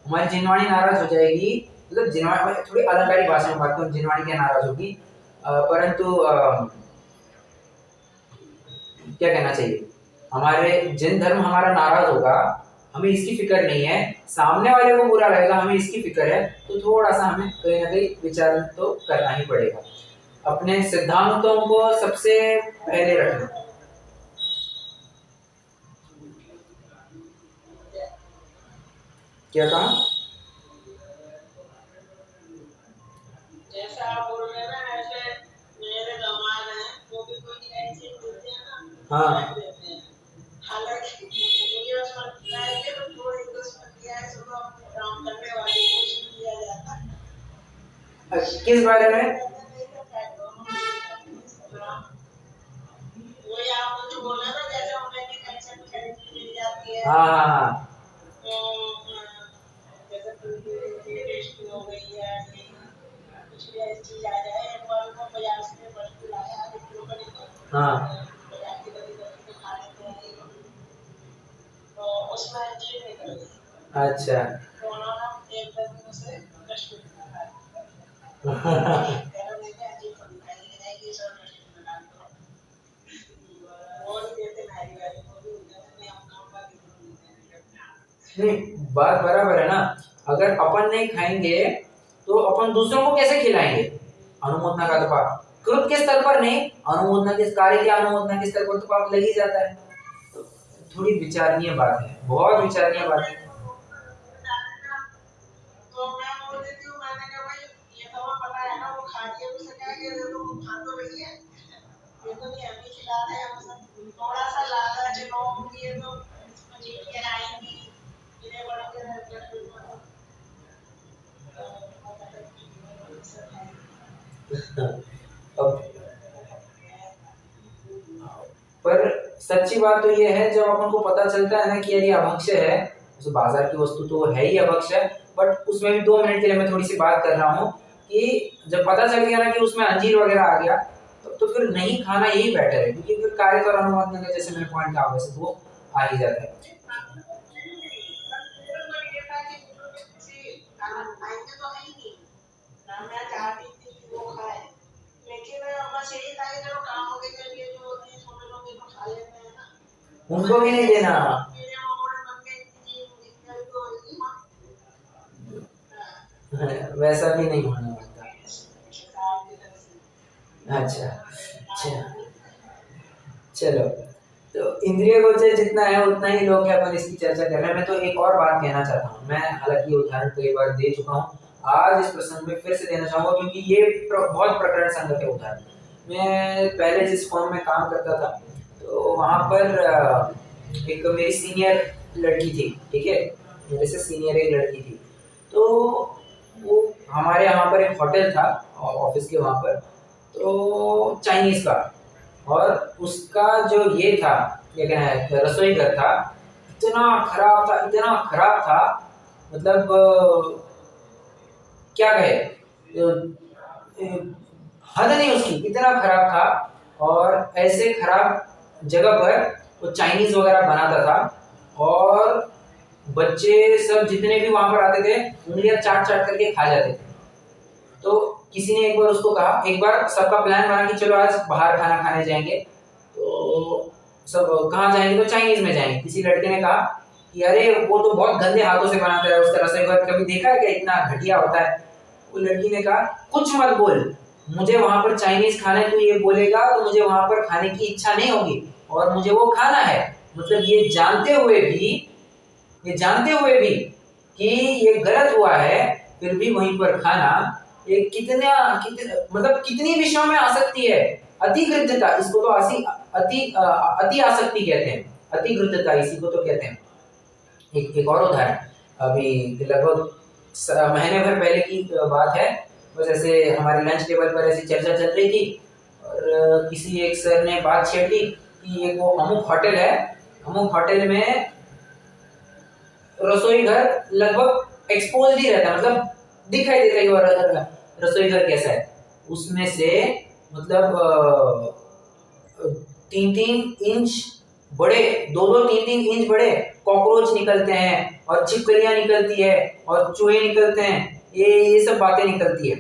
S1: हमारी जिनवाणी नाराज हो जाएगी, मतलब जिनवाणी थोड़ी अलंकारी भाषा में बात करूं, जिनवाणी क्या नाराज होगी, परंतु क्या कहना चाहिए, हमारे जिन धर्म हमारा नाराज होगा, हमें इसकी फिक्र नहीं है, सामने वाले को बुरा लगेगा, हमें इसकी फिक्र है, तो थोड़ा सा हमें कहीं ना कहीं विचार तो करना ही पड़ेगा, अपने सिद्धांतों को सबसे पहले रखना। क्या कहा?
S2: जैसा आप बोल रहे हैं ना, ऐसे मेरे दामाद हैं, वो भी कोई ऐसी देते हैं ना,
S1: हाँ
S2: देते हैं। हालांकि मुझे उसमें लगता है कि तो थोड़ी दुश्मन किया है, सुबह काम करने वाले को किया जाता है।
S1: किस बारे में?
S2: वही आप मुझे बोला ना, जैसे उन्हें भी पेंशन मिल जाती है,
S1: हाँ हाँ हाँ,
S2: जैसे रजिस्ट्री हो गई है, कुछ भी ऐसी चीज आ जाए, एक बार को बाजार से वस्तु लाया, आधे किलो का नहीं,
S1: हाँ
S2: बाजार की गली गली में खा लेते हैं, तो उसमें एंट्री नहीं कर दी,
S1: अच्छा
S2: तो उन्होंने एक दिन उसे डस्टबिन में डाल दिया, कह रहे थे एंट्री पर दिखाई जाएगी, सब डस्टबिन में डाल दो, वो नहीं देते नारी वाले को भी, नहीं हम काम का
S1: नहीं, बात बराबर है ना, अगर अपन नहीं खाएंगे तो अपन दूसरों को कैसे खिलाएंगे? अनुमोदना का तो पाप कृत के स्तर पर नहीं, अनुमोदना के कार्य के अनुमोदना के स्तर पर तो पाप लग ही जाता है। तो थोड़ी विचारणीय बात है, बहुत विचारणीय बात है।
S2: तो मैं बोल देती हूँ, मैंने कहा भाई ये तो हमें पता है ना, वो खा के उसे क्या कि देखो वो खा तो रही है, ये तो नहीं अभी खिला रहे हैं, हम थोड़ा सा लालच लोगों की, ये तो चीटियाँ आएंगी, इन्हें बड़ा
S1: अब पर सच्ची बात तो ये है, जब अपन को पता चलता है ना कि यार ये अभक्ष्य है, उस बाजार की वस्तु तो है ही अभक्ष्य, बट उसमें भी 2 मिनट के लिए मैं थोड़ी सी बात कर रहा हूँ कि जब पता चल गया ना कि उसमें अंजीर वगैरह आ गया, तो फिर नहीं खाना यही बेटर है, क्योंकि फिर कार्य और अनुमोदन का जैसे मैंने पॉइंट कहा वैसे वो आ ही जाता है। उनको भी नहीं देना, वैसा भी नहीं होना पड़ता। अच्छा अच्छा, चलो, तो इंद्रिय गोचर जितना है उतना ही लोग हैं, अपन इसकी चर्चा कर रहे हैं। मैं तो एक और बात कहना चाहता हूँ, मैं हालांकि ये उदाहरण कई बार दे चुका हूँ, आज इस प्रसंग में फिर से देना चाहूंगा, क्योंकि ये बहुत प्रकरण संगत है उदाहरण। मैं पहले जिस फॉर्म में काम करता था, तो वहाँ पर एक मेरी सीनियर लड़की थी, ठीक है, मेरे से सीनियर एक लड़की थी, तो वो हमारे यहाँ पर एक होटल था ऑफिस के वहाँ पर, तो चाइनीज का, और उसका जो ये था, क्या कहना है, रसोई घर था, इतना खराब था, इतना खराब था, मतलब क्या कहे, हद नहीं उसकी, इतना खराब था। और ऐसे खराब जगह पर वो चाइनीज वगैरह बनाता था, और बच्चे सब जितने भी वहां पर आते थे उंगलियां चाट चाट करके खा जाते थे। तो किसी ने एक बार उसको कहा, एक बार सबका प्लान बना कि चलो आज बाहर खाना खाने जाएंगे, तो सब कहाँ जाएंगे, तो चाइनीज में जाएंगे। किसी लड़के ने कहा कि अरे वो तो बहुत गंदे हाथों से बनाता है, उसका रसोई घर कभी देखा है क्या, इतना घटिया होता है। वो लड़की ने कहा कुछ मत बोल, मुझे वहां पर चाइनीज खाना है, तू ये बोलेगा तो मुझे वहां पर खाने की इच्छा नहीं होगी और मुझे वो खाना है। मतलब ये जानते हुए भी कि ये गलत हुआ है, फिर भी वहीं पर खाना, ये मतलब कितनी विषयों में आसक्ति है। अतिगृद्धता, इसको तो अति आसक्ति कहते हैं, अतिगृद्धता इसी को तो कहते हैं। एक और उदाहरण, अभी लगभग महीने भर पहले की बात है, बस ऐसे हमारे लंच टेबल पर ऐसी चर्चा चल रही थी और किसी एक सर ने बात छेड़ दी कि एक वो अमुक होटल है, अमुक होटल में रसोई घर लगभग एक्सपोज ही रहता, मतलब दिखाई देता है वो रसोई घर कैसा है। उसमें से मतलब 3-3 इंच बड़े, 2-2 3-3 इंच बड़े कॉकरोच निकलते हैं और छिपकलियां निकलती है और चूहे निकलते हैं, ये सब बातें निकलती है।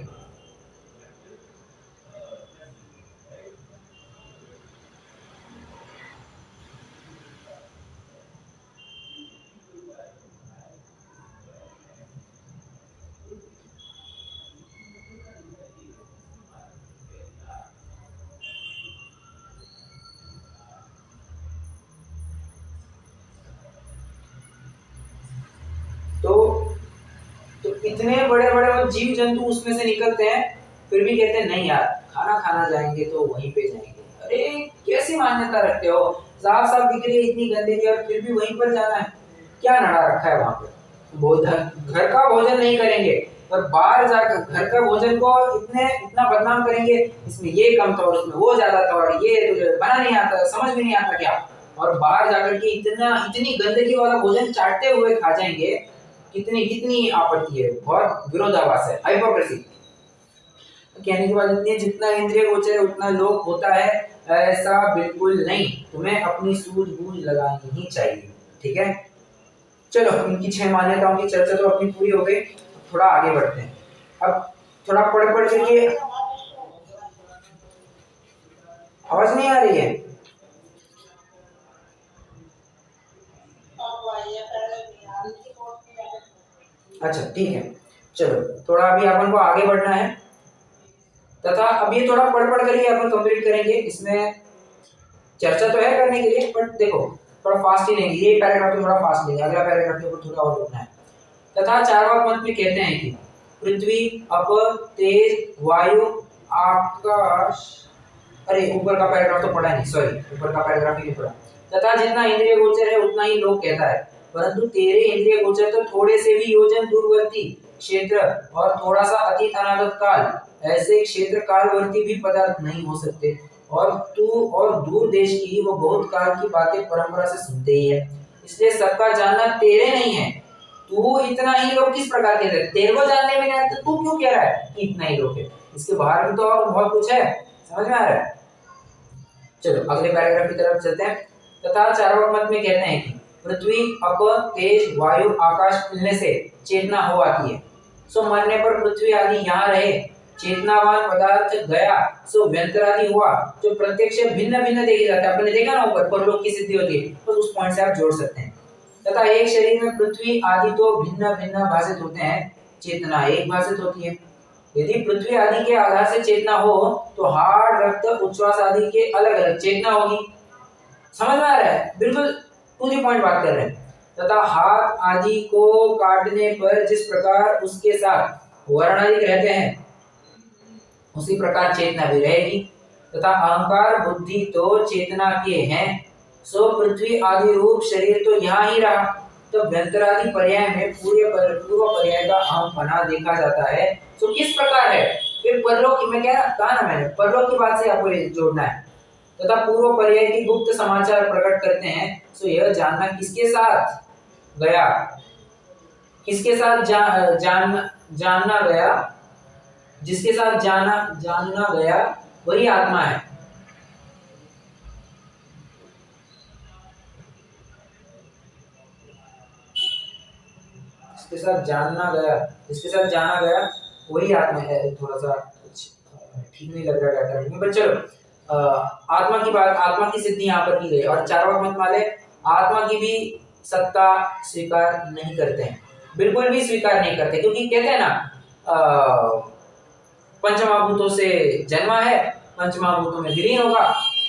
S1: तो इतने बड़े बड़े वो जीव जंतु उसमें से निकलते हैं, फिर भी कहते हैं नहीं यार खाना खाना जाएंगे तो वहीं पे जाएंगे। अरे कैसी मान्यता रखते हो, साफ साफ दिख रही है इतनी गंदगी और फिर भी वहीं पर जाना है, क्या नड़ा रखा है वहां पे। घर का भोजन नहीं करेंगे और बाहर जाकर घर का भोजन को इतना बदनाम करेंगे, इसमें ये कम था और इसमें वो ज्यादा था और ये तुझे बना नहीं आता, समझ में नहीं आता क्या। और बाहर जाकर के इतनी गंदगी वाला भोजन चाटते हुए खा जाएंगे, कितनी कितनी आपत्ति है, बहुत विरोधाभास है, हाइपोक्रेसी। कहने की बात इतनी है, जितना इंद्रिय गोचर है उतना लोक होता है, ऐसा बिल्कुल नहीं, तुम्हें अपनी सूझबूझ लगानी ही चाहिए। ठीक है, चलो इनकी 6 मान्यताओं की चर्चा तो अपनी पूरी हो गई, थोड़ा आगे बढ़ते हैं। अब थोड़ा पढ़ के आवाज नहीं आ रही है? अच्छा ठीक है, चलो थोड़ा अभी अपन को आगे बढ़ना है, तथा अब ये थोड़ा पढ़ करके अपन कंप्लीट करेंगे। इसमें चर्चा तो है करने के लिए, बट देखो थोड़ा फास्ट ही लेंगे, ये पैराग्राफ तो थोड़ा फास्ट लेंगे, अगला पैराग्राफ के ऊपर थोड़ा और रुकना है। तथा चारवाक मंत्र में कहते हैं कि पृथ्वी, अप, तेज, वायु, आकाश, अरे ऊपर का पैराग्राफ तो पढ़ा नहीं, सॉरी ऊपर का पैराग्राफ ही नहीं पढ़ा। तथा जितना इंद्रिय गोचर है उतना ही लोक कहता है, परंतु तेरे इंद्रिय गोचर तो थोड़े से भी योजन दूरवर्ती क्षेत्र और थोड़ा सा अतीत अनागत काल, ऐसे क्षेत्र कालवर्ती भी पदार्थ नहीं हो सकते। और तू और दूर देश की वो बहुत काल की बातें परंपरा से सुनते ही है, इसलिए सबका जानना तेरे नहीं है। तू इतना ही लोग किस प्रकार के, तेरे को जानने में नहीं, तो तू क्यों कह रहा है कि इतना ही लोग है, इसके बाहर भी तो और बहुत कुछ है, समझ में आ रहा है। चलो अगले पैराग्राफ की तरफ चलते हैं। तथा चारवाक मत में कहते हैं कि पृथ्वी, अप, तेज, वायु, आकाश मिलने से चेतना हो आती है, सो मरने पर पृथ्वी आदि यहाँ रहे, चेतनावान पदार्थ गया सो व्यंतरादि हुआ, जो प्रत्यक्ष भिन्न भिन्न देखे जाता है। आपने देखा ना ऊपर परलोक की सिद्धि होती है, तो उस पॉइंट से आप जोड़ सकते हैं। तथा एक शरीर में पृथ्वी आदि तो भिन्न भिन्न भाषित होते हैं, चेतना एक भाषित होती है। यदि पृथ्वी आदि के आधार से चेतना हो तो हाड़, रक्त, उच्छ्वास आदि के अलग अलग चेतना होगी। समझ में आ रहा है, बिल्कुल टू दी पॉइंट बात कर रहे हैं। तथा हाथ आदि को काटने पर जिस प्रकार उसके साथ वर्ण आदि रहते हैं, उसी प्रकार चेतना भी रहेगी। तथा अहंकार बुद्धि तो चेतना के हैं, सो पृथ्वी आदि रूप शरीर तो यहाँ ही रहा। तो व्यंतरादि पर्याय में पूर्व पर्याय का अहमपना देखा जाता है। तो किस प्रकार है, फिर परलोक की, मैं कहा ना मैंने, परलोक की बात से आपको जोड़ना है। तथा पूर्व पर्याय की गुप्त समाचार प्रकट करते हैं, सो यह जानना किसके साथ गया, किसके साथ जानना गया, जिसके साथ जानना गया वही आत्मा है। जिसके साथ जाना गया वही आत्मा है। थोड़ा सा ठीक नहीं लग रहा क्या करेंगे, पर चलो आत्मा की बात, आत्मा की सिद्धि यहाँ पर की गई। और चारवाक मत वाले आत्मा की भी सत्ता स्वीकार नहीं करते हैं, बिल्कुल भी स्वीकार नहीं करते, क्योंकि कहते हैं ना पंचमहाभूतों से जन्मा है, पंचमहाभूतों में विलीन होगा,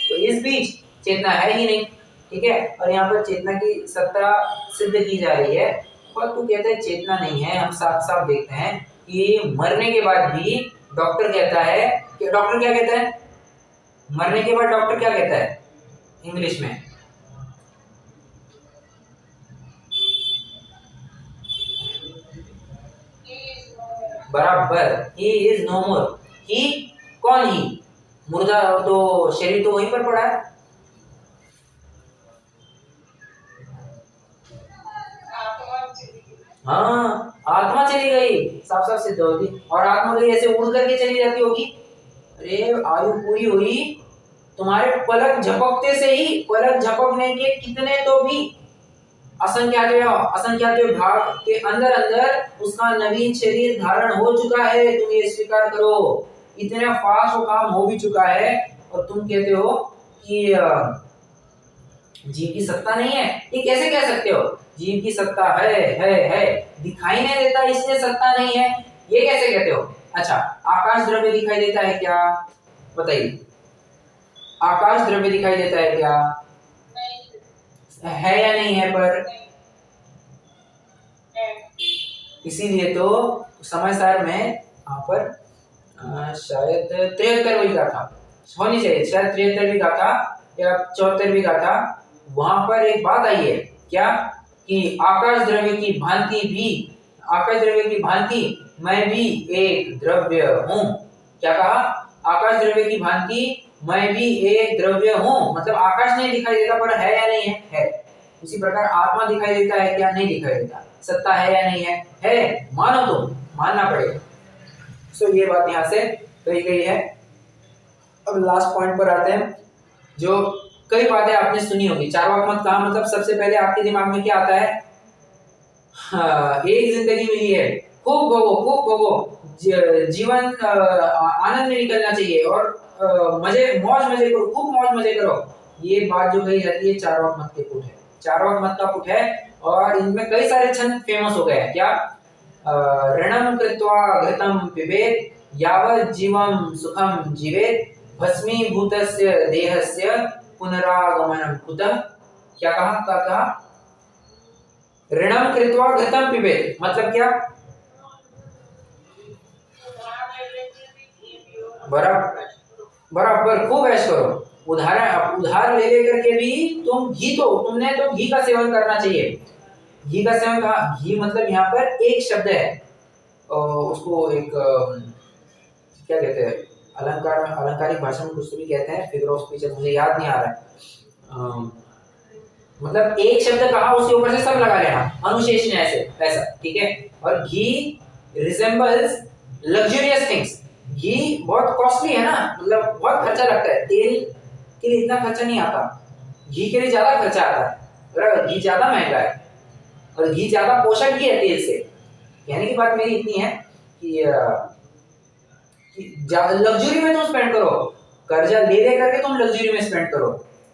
S1: तो इस बीच चेतना है ही नहीं, ठीक है। और यहाँ पर चेतना की सत्ता सिद्ध की जा रही है, और तू कहते हैं चेतना नहीं है। हम साफ साफ देखते हैं कि मरने के बाद भी डॉक्टर कहता है कि डॉक्टर क्या कहता है, मरने के बाद डॉक्टर क्या कहता है इंग्लिश में, बराबर, ही इज नो मोर। ही कौन, ही मुर्दा, तो शरीर तो वहीं पर पड़ा है। हाँ, आत्मा चली गई, साफ साफ सिद्ध होगी। और आत्मा गई ऐसे उड़ करके चली जाती होगी। अरे आयु पूरी हुई, तुम्हारे पलक झपकते से ही, पलक झपकने के कितने तो भी असंख्यात भाग के अंदर अंदर उसका नवीन शरीर धारण हो चुका है। तुम ये स्वीकार करो, इतना फास्ट वो काम हो भी चुका है, और तुम कहते हो कि जीव की सत्ता नहीं है। ये कैसे कह सकते हो, जीव की सत्ता है, दिखाई नहीं देता इसलिए सत्ता नहीं है, ये कैसे कहते हो। अच्छा, आकाश द्रव्य दिखाई देता है क्या, बताइए, आकाश द्रव्य दिखाई देता है क्या, है या नहीं है, पर इसीलिए तो समय सार में यहाँ पर शायद 73वीं गाथा होनी चाहिए, शायद 73वीं गाथा या 74वीं गाथा, वहां पर एक बात आई है क्या, कि आकाश द्रव्य की भांति मैं भी एक द्रव्य हूँ। क्या कहा, आकाश द्रव्य की भांति मैं भी एक द्रव्य हूँ, मतलब आकाश नहीं दिखाई देता पर है या नहीं है, उसी प्रकार आत्मा दिखाई देता है क्या, नहीं दिखाई देता, सत्ता है या नहीं है, मानो, तुम मानना पड़ेगा। सो ये बात यहाँ से कही गई है। अब लास्ट पॉइंट पर आते हैं, जो कई बातें आपने सुनी होगी। चारवाक मत कहा मतलब सबसे पहले आपके दिमाग में क्या आता है, एक जिंदगी मिली है, खूब भोगो, जीवन आनंद में निकलना चाहिए, और मौज मजे करो, खूब मौज मजे करो। ये बात जो कही जाती है चारवाक मत के पुट है, चारवाक मत का पुट है। और इनमें कई सारे छंद फेमस हो गए हैं क्या, ऋणम कृत्वा घृतम पिबेत, यावत् जीवम सुखम जीवेत, भस्मीभूतस्य देहस्य पुनरागमनम कुतः। क्या कहा, ऋणम कृत्वा घृतम पिबेत, मतलब क्या, बराबर खूब ऐश करो, उधार ले लेकर के भी तुम तुमने तो घी का सेवन करना चाहिए। घी का सेवन कहा, घी मतलब यहाँ पर एक शब्द है, उसको एक क्या कहते हैं, अलंकारिक भाषा में कुछ तो भी कहते हैं, फिगर ऑफ स्पीच, मुझे याद नहीं आ रहा है। मतलब एक शब्द कहा, उसके ऊपर से सब लगा लेना, अनुशेष ने ऐसा, ठीक है। और घी रिजेंबल्स लग्जरियस थिंग्स, घी बहुत कॉस्टली है ना, मतलब बहुत खर्चा लगता है, तेल के लिए इतना खर्चा नहीं आता, घी के लिए ज्यादा खर्चा आता है, घी ज्यादा महंगा है, और घी ज्यादा पोषक भी है तेल से। कहने की बात मेरी इतनी है कि लग्जरी में तुम स्पेंड करो, कर्जा ले करके तुम लग्जरी में स्पेंड करो।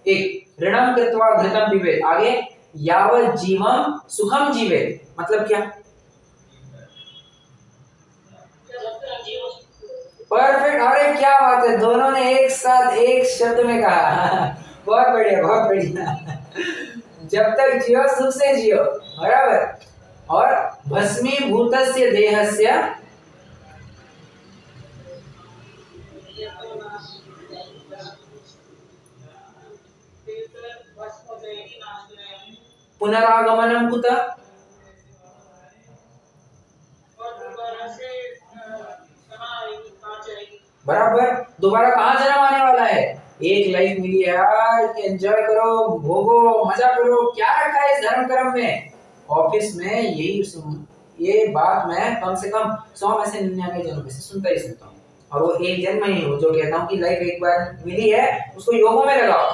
S1: एक ऋणम कृत्वा घृतम पिबेत, आगे यावत् जीवम सुखम जीवेत, मतलब क्या, परफेक्ट, अरे क्या बात है, दोनों ने एक साथ एक शब्द में कहा। बहुत बढ़िया। जब तक जियो सुख से जियो, बराबर। और भस्मीभूतस्य देहस्य, पुनरागमनम कुतः, बराबर, दोबारा कहाँ जन्म आने वाला है, एक लाइफ मिली है यार, एंजॉय करो, भोगो, मजा करो, क्या रखा है इस धर्म कर्म में। ऑफिस में ये बात मैं कम से कम 100 में से 99 जनों में से सुनता हूँ, और वो एक जन में ही हूँ जो कहता हूँ कि लाइफ एक बार मिली है, उसको योगों में लगाओ,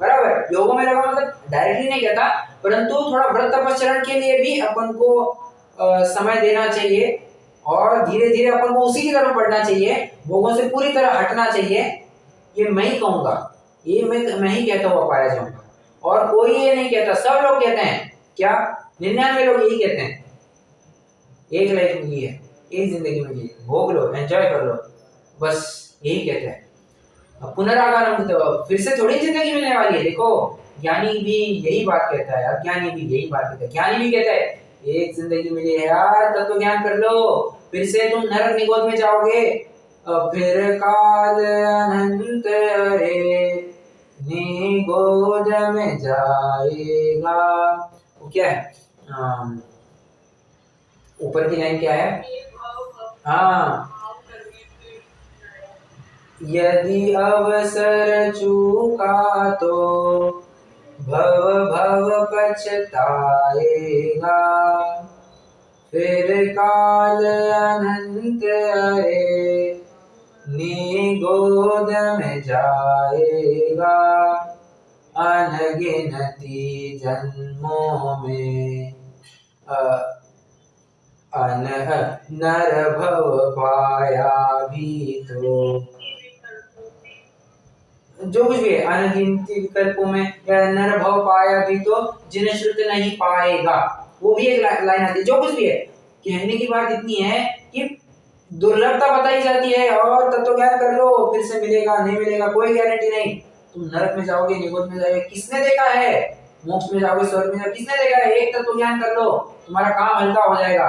S1: बराबर। योगों में लगाओ मतलब डायरेक्टली नहीं कहता, परंतु थोड़ा व्रत तपश्चरण के लिए भी अपन को समय देना चाहिए, और धीरे धीरे अपन को उसी की तरफ बढ़ना चाहिए, भोगों से पूरी तरह हटना चाहिए। ये मैं ही कहूंगा, ये मैं ही कहता हुआ पाया जाऊंगा, और कोई ये नहीं कहता। सब लोग कहते हैं क्या, 99 लोग यही कहते हैं, एक लाइफ मिली है, एक जिंदगी मिली है, भोग लो, एंजॉय कर लो, बस यही कहते हैं। अब पुनरागमन तो फिर से थोड़ी जिंदगी मिलने वाली है। देखो ज्ञानी भी यही बात कहता है, अज्ञानी भी यही बात कहता है। ज्ञानी भी कहता है एक जिंदगी मिली है यार, तत्व ज्ञान कर लो, फिर से तुम नरक निगोद में जाओगे, फिर काल अनंत रे निगोद में जाएगा। वो क्या है, ऊपर की लाइन क्या है, हाँ, यदि अवसर चूका तो भव भव पछताएगा, फिर काल अनंत अरे निगोद में जाएगा, अनगिनती जन्मों में नर भव पाया भी तो, जो कुछ भी है, अनगिनती विकल्पों में या नर भव पाया भी तो जिन्हें श्रुत नहीं पाएगा, वो भी एक लाइन आती है। जो कुछ भी है, कहने की बात इतनी है कि दुर्लभता बताई जाती है, और तत्व ज्ञान कर लो, फिर से मिलेगा नहीं मिलेगा कोई गारंटी नहीं। तुम नरक में जाओगे, निगोद में जाओगे, किसने देखा है, मोक्ष में जाओगे, स्वर्ग में जाओगे, किसने देखा है। एक तत्व ज्ञान कर लो, तुम्हारा काम हल्का हो जाएगा।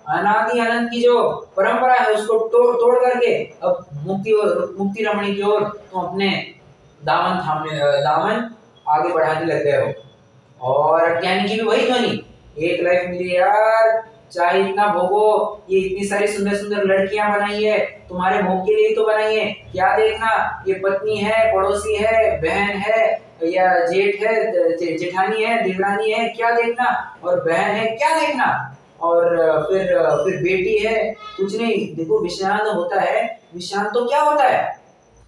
S1: अनादि अनंत की जो परंपरा है उसको तोड़ करके अब मुक्ति रमणी की ओर तुम अपने दामन आगे बढ़ाने लग गए हो। और अज्ञानी की भी वही ध्वनि, एक लाइफ मिली यार, चाहे इतना भोगो, ये इतनी सारी सुंदर सुंदर लड़कियां बनाई है, तुम्हारे भोग के लिए तो बनाई है, क्या देखना, ये पत्नी है, पड़ोसी है, बहन है, या जेठ है, जेठानी है, देवरानी है, क्या देखना, और बहन है, क्या देखना, और फिर बेटी है, कुछ नहीं। देखो विषयांत होता है, विषयांत तो क्या होता है,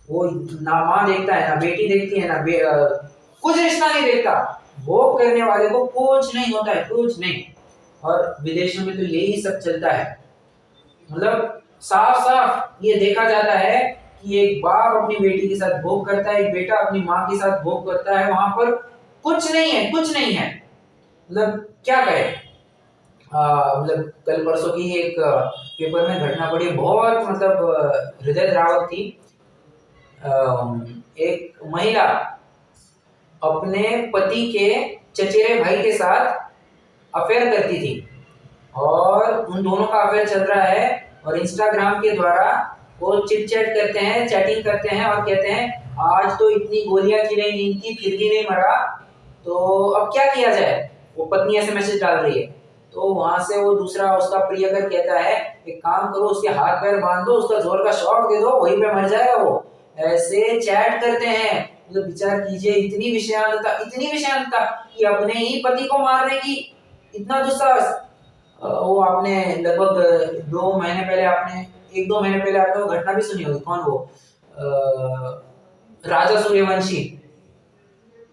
S1: वो ना माँ देखता है, ना बेटी देखती है, ना कुछ रिश्ता नहीं देखता। भोग करने वाले को कुछ नहीं होता है, कुछ नहीं। और विदेशों में तो यही सब चलता है, मतलब साफ साफ ये देखा जाता है कि एक बाप अपनी बेटी के साथ भोग करता है, एक बेटा अपनी माँ के साथ भोग करता है, वहां पर कुछ नहीं है, कुछ नहीं है। मतलब क्या कहे, मतलब कल परसों की एक पेपर में घटना पड़ी, बहुत मतलब हृदय द्रावक थी। एक महिला अपने पति के चचेरे भाई के साथ अफेयर करती थी, और उन दोनों का अफेयर चल रहा है, और इंस्टाग्राम के द्वारा वो चिट चैट करते हैं, चैटिंग करते हैं, और कहते हैं आज तो इतनी गोलियां खिलाई नींद की फिर भी नहीं मरा, तो अब क्या किया जाए। वो पत्नी ऐसे मैसेज डाल रही है, तो वहां से वो दूसरा उसका प्रियकर कहता है एक काम करो, उसके हाथ पैर बांध दो, उसका जोर का शॉक दे दो, वहीं पे मर जाएगा वो। ऐसे चैट करते हैं। मतलब विचार कीजिए, इतनी विषयांतता कि अपने ही पति को मारने की इतना दुस्साहस। वो आपने लगभग 2 महीने पहले आपने 1-2 महीने पहले आपने वो घटना भी सुनी होगी, कौन वो राजा सूर्यवंशी,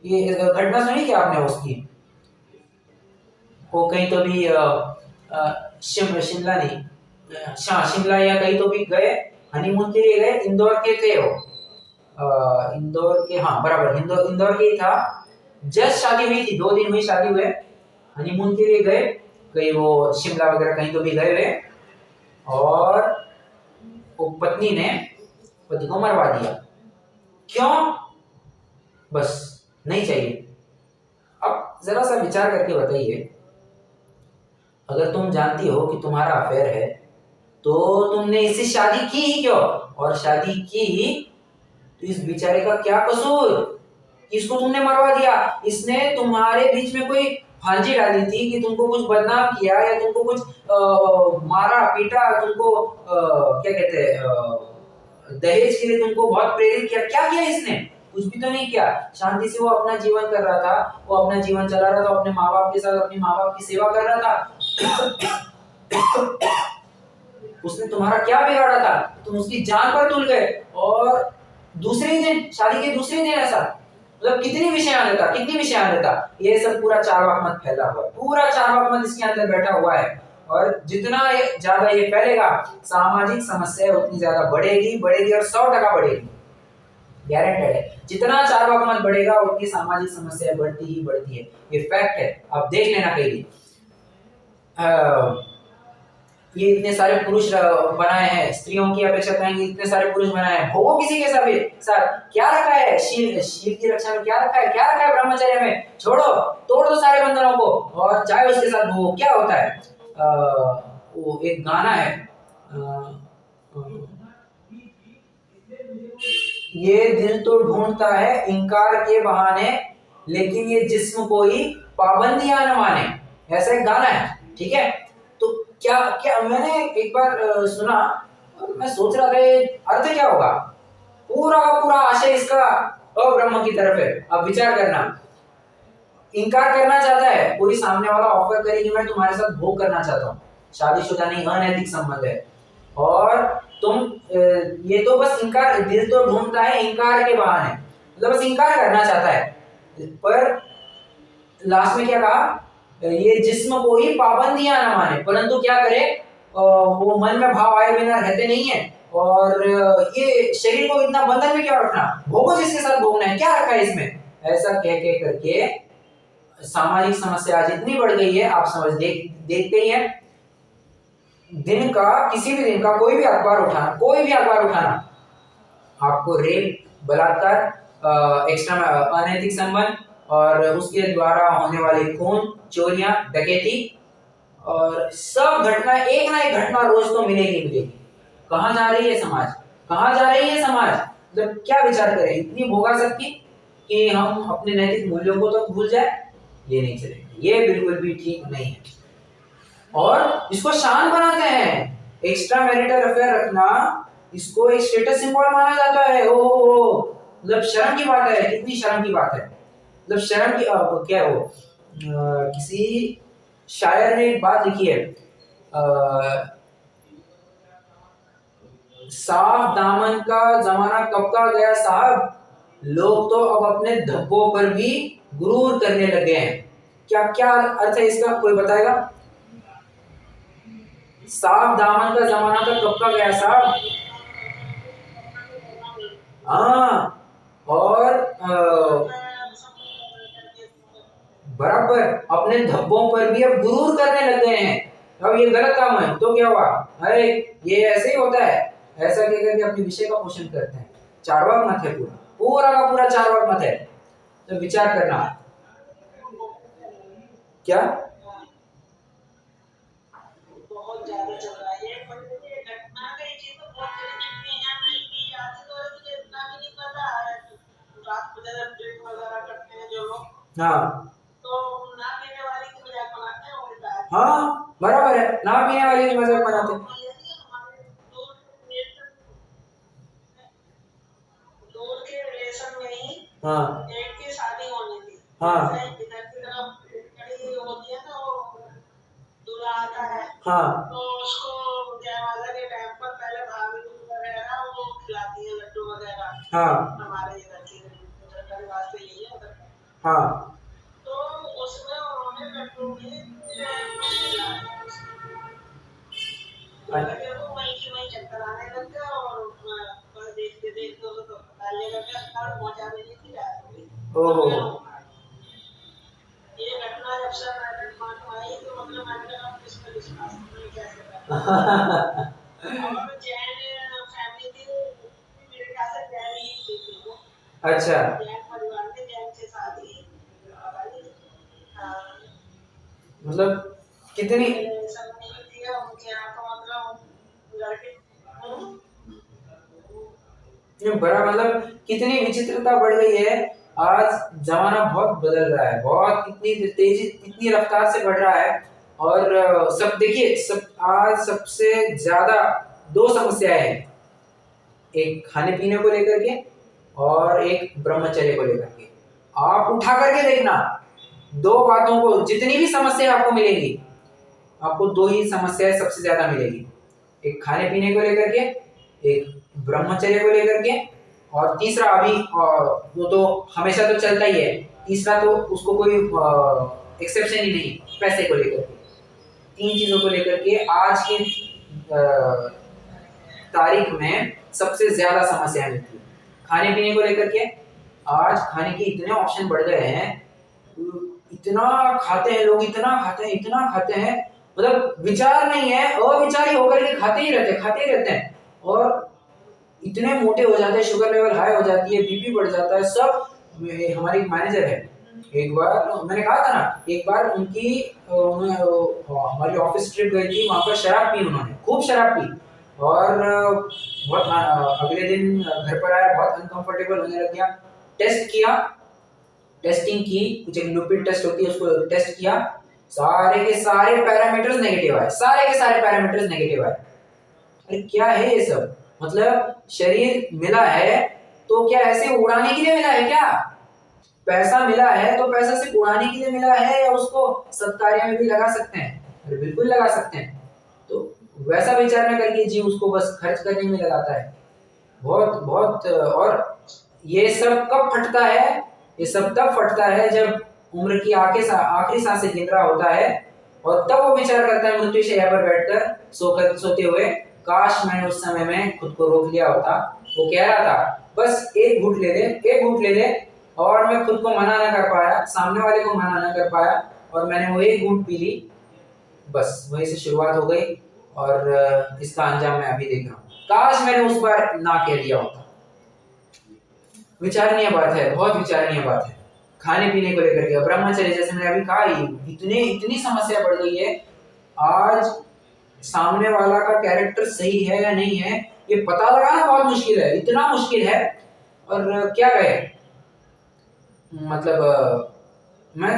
S1: ये घटना सुनी क्या आपने उसकी? वो कहीं तो भी शिमला नहीं, शिमला या कहीं तो भी गए, हनीमून के लिए गए, इंदौर के थे वो, इंदौर के, हाँ बराबर, इंदौर के ही था। जस्ट शादी हुई थी, 2 दिन हुई शादी हुए, हनीमून के लिए गए, कहीं वो शिमला वगैरह कहीं तो भी गए हुए, और वो पत्नी ने पति को मरवा दिया। क्यों? बस नहीं चाहिए। अब जरा सा विचार करके बताइए, अगर तुम जानती हो कि तुम्हारा अफेयर है, तो तुमने इससे शादी की ही क्यों? और शादी की तो इस बेचारे का क्या कसूर, इसको तुमने मरवा दिया। इसने तुम्हारे बीच में कोई फांसी डाली थी कि तुमको कुछ बदनाम किया, या तुमको कुछ मारा पीटा, तुमको क्या कहते हैं दहेज के लिए तुमको बहुत प्रेरित किया, क्या किया इसने? कुछ भी तो नहीं किया। शांति से वो अपना जीवन कर रहा था, वो अपना जीवन चला रहा था, अपने माँ बाप के साथ अपनी माँ बाप की सेवा कर रहा था। उसने तुम्हारा क्या बिगाड़ा था, तुम उसकी जान पर तुल गए, और दूसरे दिन, शादी के दूसरे दिन ऐसा। मतलब कितनी विषयांतता, ये सब पूरा चार्वाक मत फैला हुआ है, पूरा चार्वाक मत इसके अंदर बैठा हुआ है। और जितना ज्यादा ये फैलेगा सामाजिक समस्या उतनी ज्यादा बढ़ेगी बढ़ेगी और 100% बढ़ेगी, गारंटेड है। जितना चार्वाक मत बढ़ेगा उतनी सामाजिक समस्या बढ़ती ही बढ़ती है, ये फैक्ट है। अब देख लेना कहीं भी ये इतने सारे पुरुष बनाए हैं, स्त्रियों की अपेक्षा करेंगे इतने सारे पुरुष बनाए हैं, भोगो किसी के साथ क्या रखा है, शील की रक्षा में क्या रखा है, क्या रखा है ब्रह्मचर्य में, छोड़ो, तोड़ दो सारे बंधनों को और चाहे उसके साथ भोगो। क्या होता है वो एक गाना है, ये दिल तो ढूंढता है इंकार के बहाने, लेकिन ये जिस्म कोई पाबंदियां न माने, ऐसा एक गाना है, ठीक है। तो क्या क्या मैंने एक बार सुना और मैं सोच रहा था अर्थ क्या होगा, पूरा का पूरा आशय इसका अब्रह्म की तरफ है। अब विचार करना, इनकार करना चाहता है, कोई सामने वाला ऑफर करे कि मैं तुम्हारे साथ भोग करना चाहता हूँ, शादीशुदा नहीं, अनैतिक संबंध है, और तुम ये तो बस इनकार, दिल तो ढूंढता है इंकार के बहाने, मतलब बस इनकार करना चाहता है, पर लास्ट में क्या कहा, ये जिस्म को ही पाबंदियां ना माने, परंतु क्या करे, वो मन में भाव आए बिना रहते नहीं है, और ये शरीर को इतना बंधन में क्यों रखना, भोगो जिसके साथ भोगना है, क्या रखा है इसमें, ऐसा कह के करके सामाजिक समस्या आज इतनी बढ़ गई है। आप समझ देखते ही हैं, दिन का किसी भी दिन का कोई भी अखबार उठाना, आपको रेप, बलात्कार, एक्स्ट्रा अनैतिक संबंध और उसके द्वारा होने वाले खून, चोरियां, डकैती और सब घटना, एक ना एक घटना रोज तो मिलेगी। कहाँ जा रही है समाज, मतलब क्या विचार करें, इतनी भोगासक्ति कि हम अपने नैतिक मूल्यों को तो भूल जाए, ये नहीं चलेगा, ये बिल्कुल भी ठीक नहीं है। और इसको शान बनाते हैं, एक्स्ट्रा मैरिटल अफेयर रखना इसको एक स्टेटस सिंबल माना जाता है। ओ मतलब शर्म की बात है, कितनी शर्म की बात है, मतलब शर्म की क्या हो, किसी शायर ने एक बात लिखी है, साफ दामन का जमाना कब का गया साहब, लोग तो अब अपने धब्बों पर भी गुरूर करने लगे हैं। क्या क्या अर्थ है इसका, कोई बताएगा? साफ दामन का जमाना तो कब का गया साहब, हाँ, और बराबर अपने धब्बों पर भी अब गुरूर करने लग गए हैं। अब ये गलत काम है तो क्या हुआ, अरे ये ऐसे ही होता है, ऐसा कह करके अपने विषय का पोषण करते हैं। चार्वाक मत है, पूरा का पूरा चार्वाक मत है। तो विचार करना क्या
S2: बहुत ज्यादा चल रहा है ये घटना का, चीज तो बहुत इतना भी नहीं पता है, रात को ज्यादा ड्रिंक वगैरह करते हैं जो लोग,
S1: हाँ
S2: तो ना पीने वाली की मजाक बनाते हैं उल्टा,
S1: हाँ बराबर है, ना पीने वाली की मजाक बनाते हैं।
S2: दूर के रिलेशन में ही
S1: हाँ
S2: एक की शादी होनी थी,
S1: हाँ
S2: इधर की तरफ लड़की होती है ना, वो दूल्हा आता है,
S1: हाँ
S2: तो उसको जयमाला के टाइम पर पहले भाभी वगैरह वो खिलाती है लड्डू वगैरह,
S1: हाँ
S2: हमारे इधर की रिवाज तो यही है उधर,
S1: हाँ
S2: तो उसमें उन्होंने लड्डू में वो वहीं की वहीं चक्कर आने लग गया, और देखते देखते उसे तो डालने लग गया, और पहुंचा भी नहीं थी रात
S1: ओहो
S2: ये घटना जब से मैं आई तो मतलब मैंने कहा किस पर विश्वास नहीं कैसे करना, और जैन फैमिली थी, मेरे ख्याल से जैन ही थी,
S1: अच्छा,
S2: जैन परिवार में जैन से शादी,
S1: मतलब कितनी
S2: सब नहीं थी उनके यहाँ, तो मतलब लड़के
S1: बड़ा, मतलब कितनी विचित्रता बढ़ गई है। आज जमाना बहुत बदल रहा है, बहुत इतनी तेजी, इतनी रफ्तार से बढ़ रहा है। और सब देखिए, आज सबसे ज्यादा दो समस्याएं हैं, एक खाने पीने को लेकर के और एक ब्रह्मचर्य को लेकर के। आप उठा करके देखना, दो बातों को, जितनी भी समस्या आपको मिलेगी, आपको दो ही समस्याएं सबसे ज्यादा मिलेगी, एक खाने पीने को लेकर के, एक ब्रह्मचर्य को लेकर के, और तीसरा अभी वो तो हमेशा तो चलता ही है, तीसरा तो उसको कोई एक्सेप्शन ही नहीं, पैसे को लेकर के। तीन चीजों को लेकर के आज की तारीख में सबसे ज्यादा समस्या मिलती है। खाने पीने को लेकर के आज खाने के इतने ऑप्शन बढ़ गए हैं, इतना खाते हैं लोग, इतना खाते हैं, मतलब विचार नहीं है, अविचारी होकर के खाते ही रहते हैं और इतने मोटे हो जाते हैं, शुगर लेवल हाई हो जाती है, बीपी बढ़ जाता है सब। हमारी मैनेजर है, एक बार मैंने कहा था ना, एक बार हमारी ऑफिस ट्रिप गई थी, वहां पर शराब पी, उन्होंने खूब शराब पी और बहुत अगले दिन घर पर आया, बहुत अनकंफर्टेबल होने लग गया। टेस्टिंग की, कुछ एक लिपिड टेस्ट होती है, उसको टेस्ट किया, सारे के सारे पैरामीटर्स नेगेटिव आए, अरे क्या है ये सब? मतलब शरीर मिला है तो क्या ऐसे उड़ाने के लिए मिला है क्या? पैसा मिला है तो पैसा सिर्फ उड़ाने के लिए मिला है या उसको सत्कार्य में भी लगा सकते हैं? अरे बिल्कुल लगा सकते हैं। तो वैसा विचार न करके जी उसको बस खर्च करने में लगाता है। बहुत बहुत और ये सब कब फटता है? ये सब तब फटता है जब उम्र की आखिरी सांसें गिन रहा होता है और तब वो विचार करता है मृत्यु शैया पर बैठकर सोते हुए, काश मैंने उस समय में खुद को रोक लिया होता। वो कह रहा था बस एक घूंट ले ले और मैं खुद को मना ना कर पाया, सामने वाले को मना ना कर पाया और मैंने वो एक घूंट पी ली, बस वहीं से शुरुआत हो गई और इसका अंजाम मैं अभी देख रहा हूँ। काश मैंने उस बार ना कह दिया होता। विचारणीय बात है, बहुत विचारणीय बात है। खाने पीने को लेकर के ब्रह्मचर्य, जैसे मैंने अभी कहा, इतनी समस्या बढ़ गई है। आज सामने वाला का कैरेक्टर सही है या नहीं है ये पता लगाना बहुत मुश्किल है, इतना मुश्किल है। और क्या कहे, मतलब मैं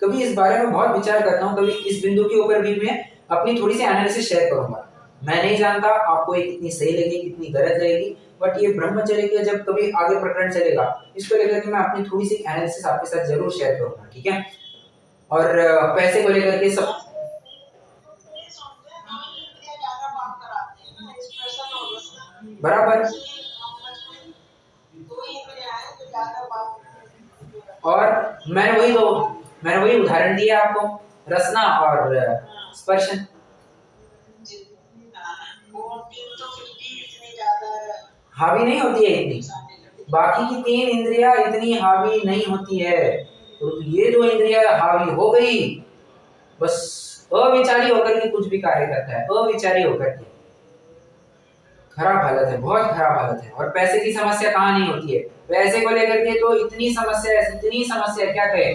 S1: कभी इस बारे में बहुत विचार करता हूँ, कभी इस बिंदु के ऊपर भी मैं अपनी थोड़ी सी एनालिसिस शेयर करूंगा। मैं नहीं जानता आपको ये कितनी सही लगेगी, कितनी गलत लगेगी, बट ये ब्रह्मचर्य का जब कभी आगे प्रकरण चलेगा, इसको लेकर के मैं अपनी थोड़ी सी एनालिसिस आपके साथ जरूर शेयर करूंगा, ठीक है? और पैसे को लेकर के सब बराबर। और मैंने वही उदाहरण दिया आपको, रसना और स्पर्शन। हावी नहीं होती है इतनी, बाकी की तीन इंद्रियां इतनी हावी नहीं होती है, तो ये दो इंद्रियां हावी हो गई, बस अविचारी होकर के कुछ भी कार्य करता है, अविचारी होकर के। खराब हालत है, बहुत खराब हालत है। और पैसे की समस्या कहाँ नहीं होती है, पैसे को लेकर के तो इतनी समस्या क्या कहे,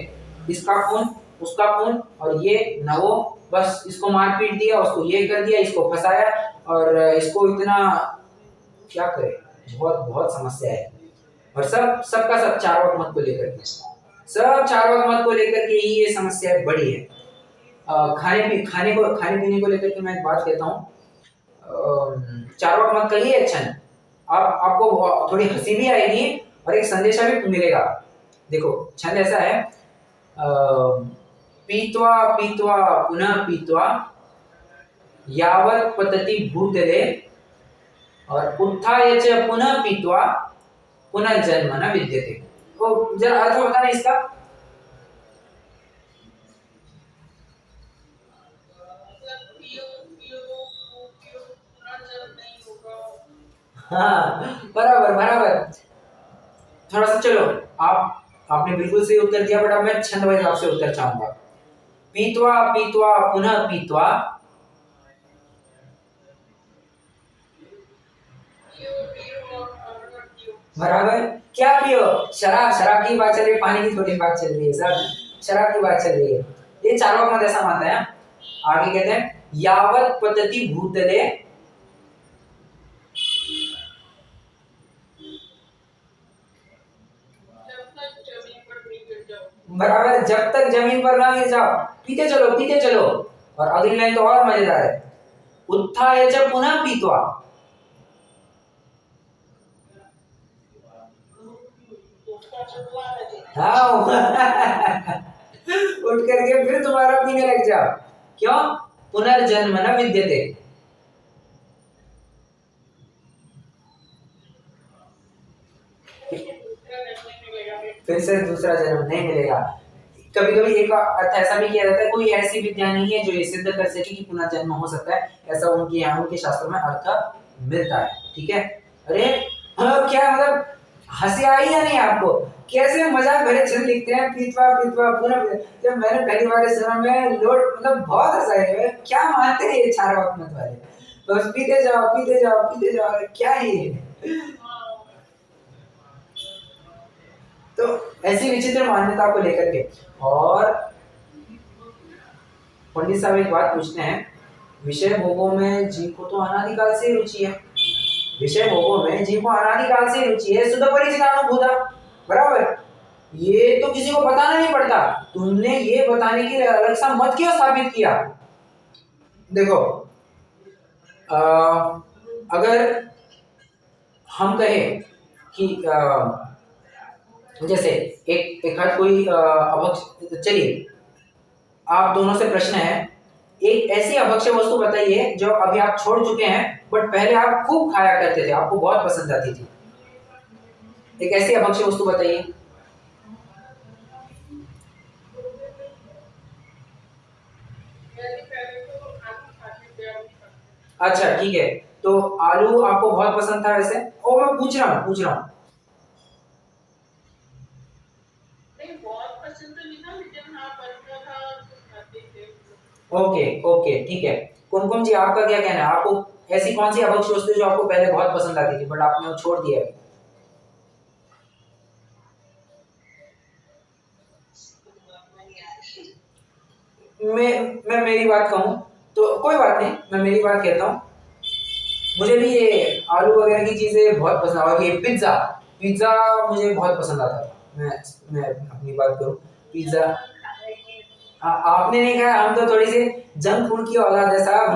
S1: इसका खून उसका खून और ये न वो, बस इसको मारपीट दिया, उसको ये कर दिया, इसको फंसाया और इसको इतना क्या करे, बहुत बहुत समस्या है। और सबका सब चार्वाक मत को लेकर के, सब चार्वाक मत को लेकर के ही ये समस्या बड़ी है। खाने पीने को लेकर के मैं एक बात कहता हूँ, चार्वाक मत कहिए अच्छा नहीं, आपको थोड़ी हंसी भी आएगी और एक संदेशा भी मिलेगा। देखो छंद ऐसा है, पीत्वा पीत्वा पुनः पीत्वा यावत् पतति भूतले और उत्थाय च पुनः पीत्वा पुनर्जन्म न विद्यते। तो जरा अर्थ बताना इसका। हाँ बराबर। थोड़ा सा चलो, आपने बिल्कुल सही उत्तर दिया, बट अब मैं छंद वाइज आपसे उत्तर चाहूंगा। पीत्वा पीत्वा पुनः पीत्वा, बराबर। क्या पियो? शराब की बात चल रही है, पानी की थोड़ी बात चल रही है सर, शराब की बात चल रही है। ये चारों मत ऐसा मानता है। आगे कहते हैं यावत् पतति भूतले, बराबर, जब तक जमीन पर ना गिर जाओ, पीते चलो। और अगली लाइन तो और मजेदार है, उत्थाय च पुनः पीत्वा। हाँ उठ करके फिर दोबारा पीने लग जाओ। क्यों? पुनर्जन्म न विद्यते। फिर से दूसरा जन्म नहीं मिलेगा। कभी कभी एक अर्थ ऐसा भी किया जाता है, कोई ऐसी विद्या नहीं है जो ये सिद्ध कर सके कि पुनर्जन्म हो सकता है, ऐसा उनके यहाँ उनके शास्त्रों में अर्थ मिलता है। ठीक है। अरे क्या मतलब हंसी आई या नहीं आपको? कैसे मजाक भरे छंद लिखते हैं, पीतवा पीतवा पूरा। जब मैंने पहली बार सुना मैं लोड मतलब बहुत हंसा है। क्या मानते हैं ये चार वक्त मत वाले, बस पीते जाओ पीते जाओ पीते जाओ, क्या है ये? तो ऐसी विचित्र मान्यता को लेकर के, और पंडित साहब एक बात पूछते हैं, विषय भोगों में जीव को तो अनादिकाल से रुचि है, विषय भोगों में जीव को अनादिकाल से रुचि है, शुद्ध परिचितानुभूता, बराबर। ये तो किसी को बताना नहीं पड़ता, तुमने ये बताने के लिए अलग सा मत क्यों स्थापित किया? देखो अगर हम कहें कि जैसे एक हर कोई अभक्ष, चलिए आप दोनों से प्रश्न है, एक ऐसी अभक्ष्य वस्तु बताइए जो अभी आप छोड़ चुके हैं बट पहले आप खूब खाया करते थे, आपको बहुत पसंद आती थी। एक ऐसी अभक्ष्य वस्तु बताइए। अच्छा ठीक है, तो आलू आपको बहुत पसंद था वैसे, और मैं पूछ रहा हूँ ओके ओके ठीक है। कुमकुम जी आपका क्या कहना है? आपको ऐसी कौन सी अभक्ष्य वस्तु जो आपको पहले बहुत पसंद आती थी बट आपने वो छोड़ दिया है? मैं मेरी बात कहूँ तो कोई बात नहीं, मैं मेरी बात कहता हूँ। मुझे भी ये आलू वगैरह की चीजें बहुत पसंद, और ये पिज्जा पिज्जा मुझे बहुत पसंद आता था। मैं अपनी बात करूँ, पिज्जा आपने नहीं खाया, हम तो थोड़ी सी जंक फूड की औलाद है साहब।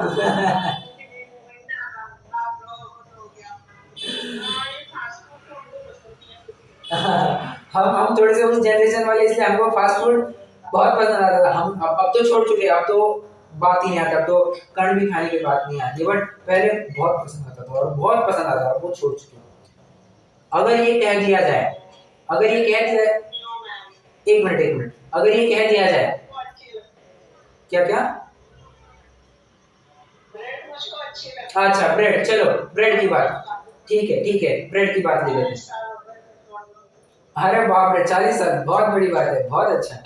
S1: हम थोड़े से उस जनरेशन वाले, इसलिए हमको फास्ट फूड बहुत पसंद आता था। हम अब तो छोड़ चुके हैं, अब तो बात ही नहीं आता, अब तो कर्ण भी खाने की बात नहीं आती, बट पहले बहुत पसंद आता था और बहुत पसंद आता था, वो छोड़ चुके हैं। अगर ये कह दिया जाए, अगर ये कह दिया, एक मिनट, अगर ये कह दिया जाए, क्या क्या? अच्छा ब्रेड, चलो ब्रेड की बात, ठीक है ब्रेड की बात ले लेते हैं। अरे बाप रे, 40 साल बहुत बड़ी बात है, बहुत अच्छा।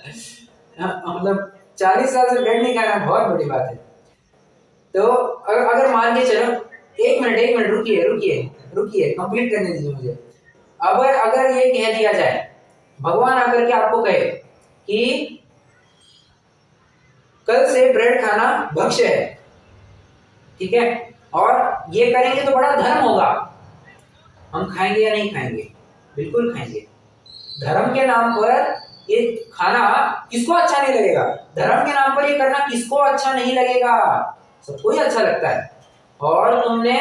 S1: मतलब 40 साल से ब्रेड नहीं खाना बहुत बड़ी बात है। तो अगर मान के चलो, एक मिनट रुकिए कंप्लीट करने दीजिए मुझे। अगर ये कह दिया जाए, भगवान आकर के आपको कहे कि कल से ब्रेड खाना भक्ष्य है, ठीक है, और ये करेंगे तो बड़ा धर्म होगा, हम खाएंगे या नहीं खाएंगे? बिल्कुल खाएंगे। धर्म के नाम पर ये खाना किसको अच्छा नहीं लगेगा? धर्म के नाम पर ये करना किसको अच्छा नहीं लगेगा? सबको ही अच्छा लगता है। और तुमने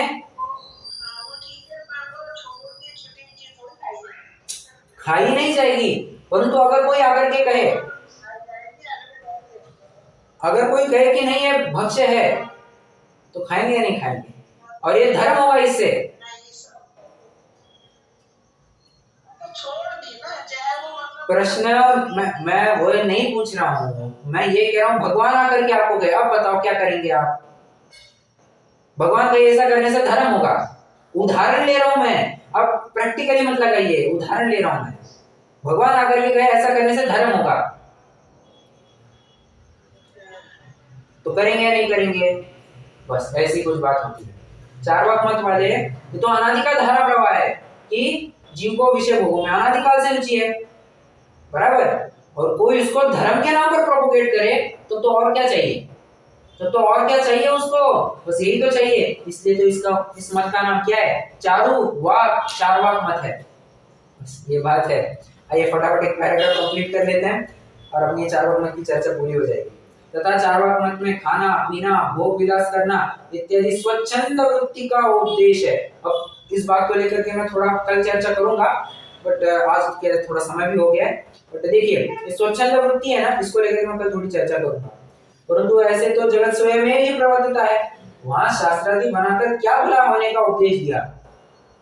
S1: खाई नहीं जाएगी, परंतु अगर कोई आकर के कहे, अगर कोई कहे कि नहीं ये भक्ष्य है, तो खाएंगे या नहीं खाएंगे? और ये धर्म होगा इससे। प्रश्न मैं वो नहीं पूछ रहा हूँ, मैं ये कह रहा हूँ भगवान आकर के आपको कहे, अब बताओ क्या करेंगे आप? भगवान कहे ऐसा करने से धर्म होगा, उदाहरण ले रहा हूं मैं, अब प्रैक्टिकली मत लगाइए, उदाहरण ले रहा हूं मैं। भगवान आकर के कहे ऐसा करने से धर्म होगा, तो करेंगे या नहीं करेंगे? बस ऐसी कुछ बात होती है। चार्वाक मत वाले ये तो अनादिकाल धारा प्रवाह है कि जीव को विषय भोगों में अनादिकाल से रुचि है, बराबर, और कोई उसको धर्म के नाम पर प्रोपोगेट करे तो और क्या चाहिए? तो और क्या चाहिए उसको? बस यही तो चाहिए। इसलिए तो इस मत का नाम क्या है? चारवाक मत है। बस ये बात है। आइए फटाफट एक पैराग्राफ कंप्लीट कर लेते हैं और अपनी चारवाक मत की चर्चा पूरी हो जाएगी। तथा चारवाक मत में खाना पीना भोग विलास करना इत्यादि स्वच्छंद वृत्ति का उपदेश है। अब इस बात को लेकर के मैं थोड़ा कल चर्चा करूंगा, बट आज के थोड़ा समय भी हो गया है। बट देखिए स्वच्छंद वृत्ति है ना, इसको लेकर मैं कल थोड़ी चर्चा करूंगा। परंतु ऐसे तो जगत स्वयं में ही प्रवर्तित है, वहां शास्त्रादि बनाकर क्या भला होने का उपदेश दिया?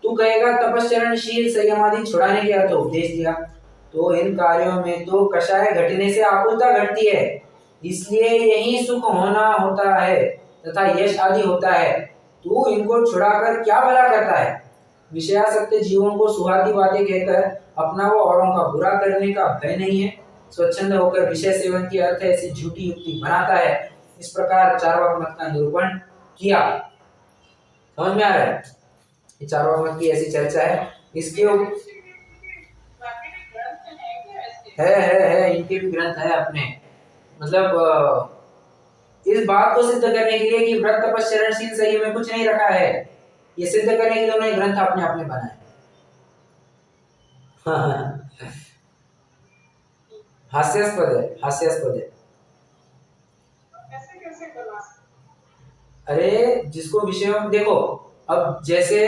S1: तू कहेगा तपस्चरणशील संयमादि छुड़ाने के अर्थ उपदेश दिया, तो इन कार्यों में तो कषाय घटने से आकुलता घटती है, इसलिए यही सुख होना होता है तथा यश आदि होता है। तू इनको छुड़ाकर क्या भला करता है? विषयासक्त जीवों को सुहाती बातें कहकर अपना व औरों का बुरा करने का भय नहीं है। स्वच्छंद होकर विषय सेवन की अर्थ ऐसी झूठी युक्ति बनाता है। इस प्रकार चार्वाक मत का निरूपण किया। समझ में आ रहा है? ये चार्वाक मत की ऐसी चर्चा है। इसके है इनके भी ग्रंथ है अपने, मतलब इस बात को सिद्ध करने के लिए कि व्रत तपस्चरणशील सही में कुछ नहीं रखा है, ये सिद्ध करने के लिए उन्होंने ग्रंथ अपने अपने बनाए। हास्यास्पद है, हास्यास्पद है। अरे जिसको विषय में देखो, अब जैसे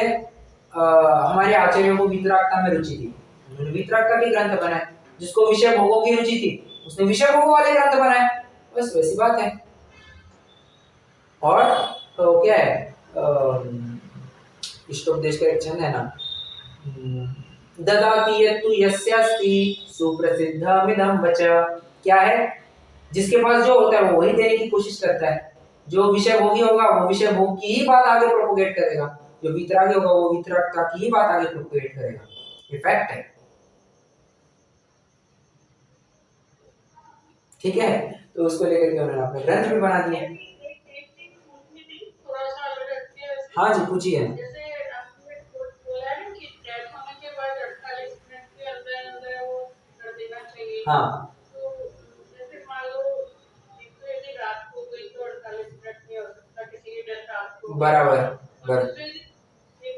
S1: हमारे आचार्यों को वीतरागता में रुचि थी, उन्होंने वीतरागता के ग्रंथ बनाए। जिसको विषय भोगों की रुचि थी, उसने विषय भोगों वाले ग्रंथ बनाए। बस वैसी बात है। और तो क्या है, इष्टोपदेश का एक छंद है ना, ददाति यत्तु यस्यास्ति सुप्रसिद्धमिदं वच। क्या है? जिसके पास जो होता है वो वही देने की कोशिश करता है। जो विषय भोगी होगा वो विषय भोग की ही बात आगे प्रोपोगेट करेगा, जो वितरागी होगा वो वितरागता की ही बात आगे प्रोपोगेट करेगा। ये फैक्ट है। ठीक है, तो उसको लेकर के उन्होंने अपने ग्रंथ भी बना दिए। हाँ जी, पूछिए। हाँ बराबर बराबर।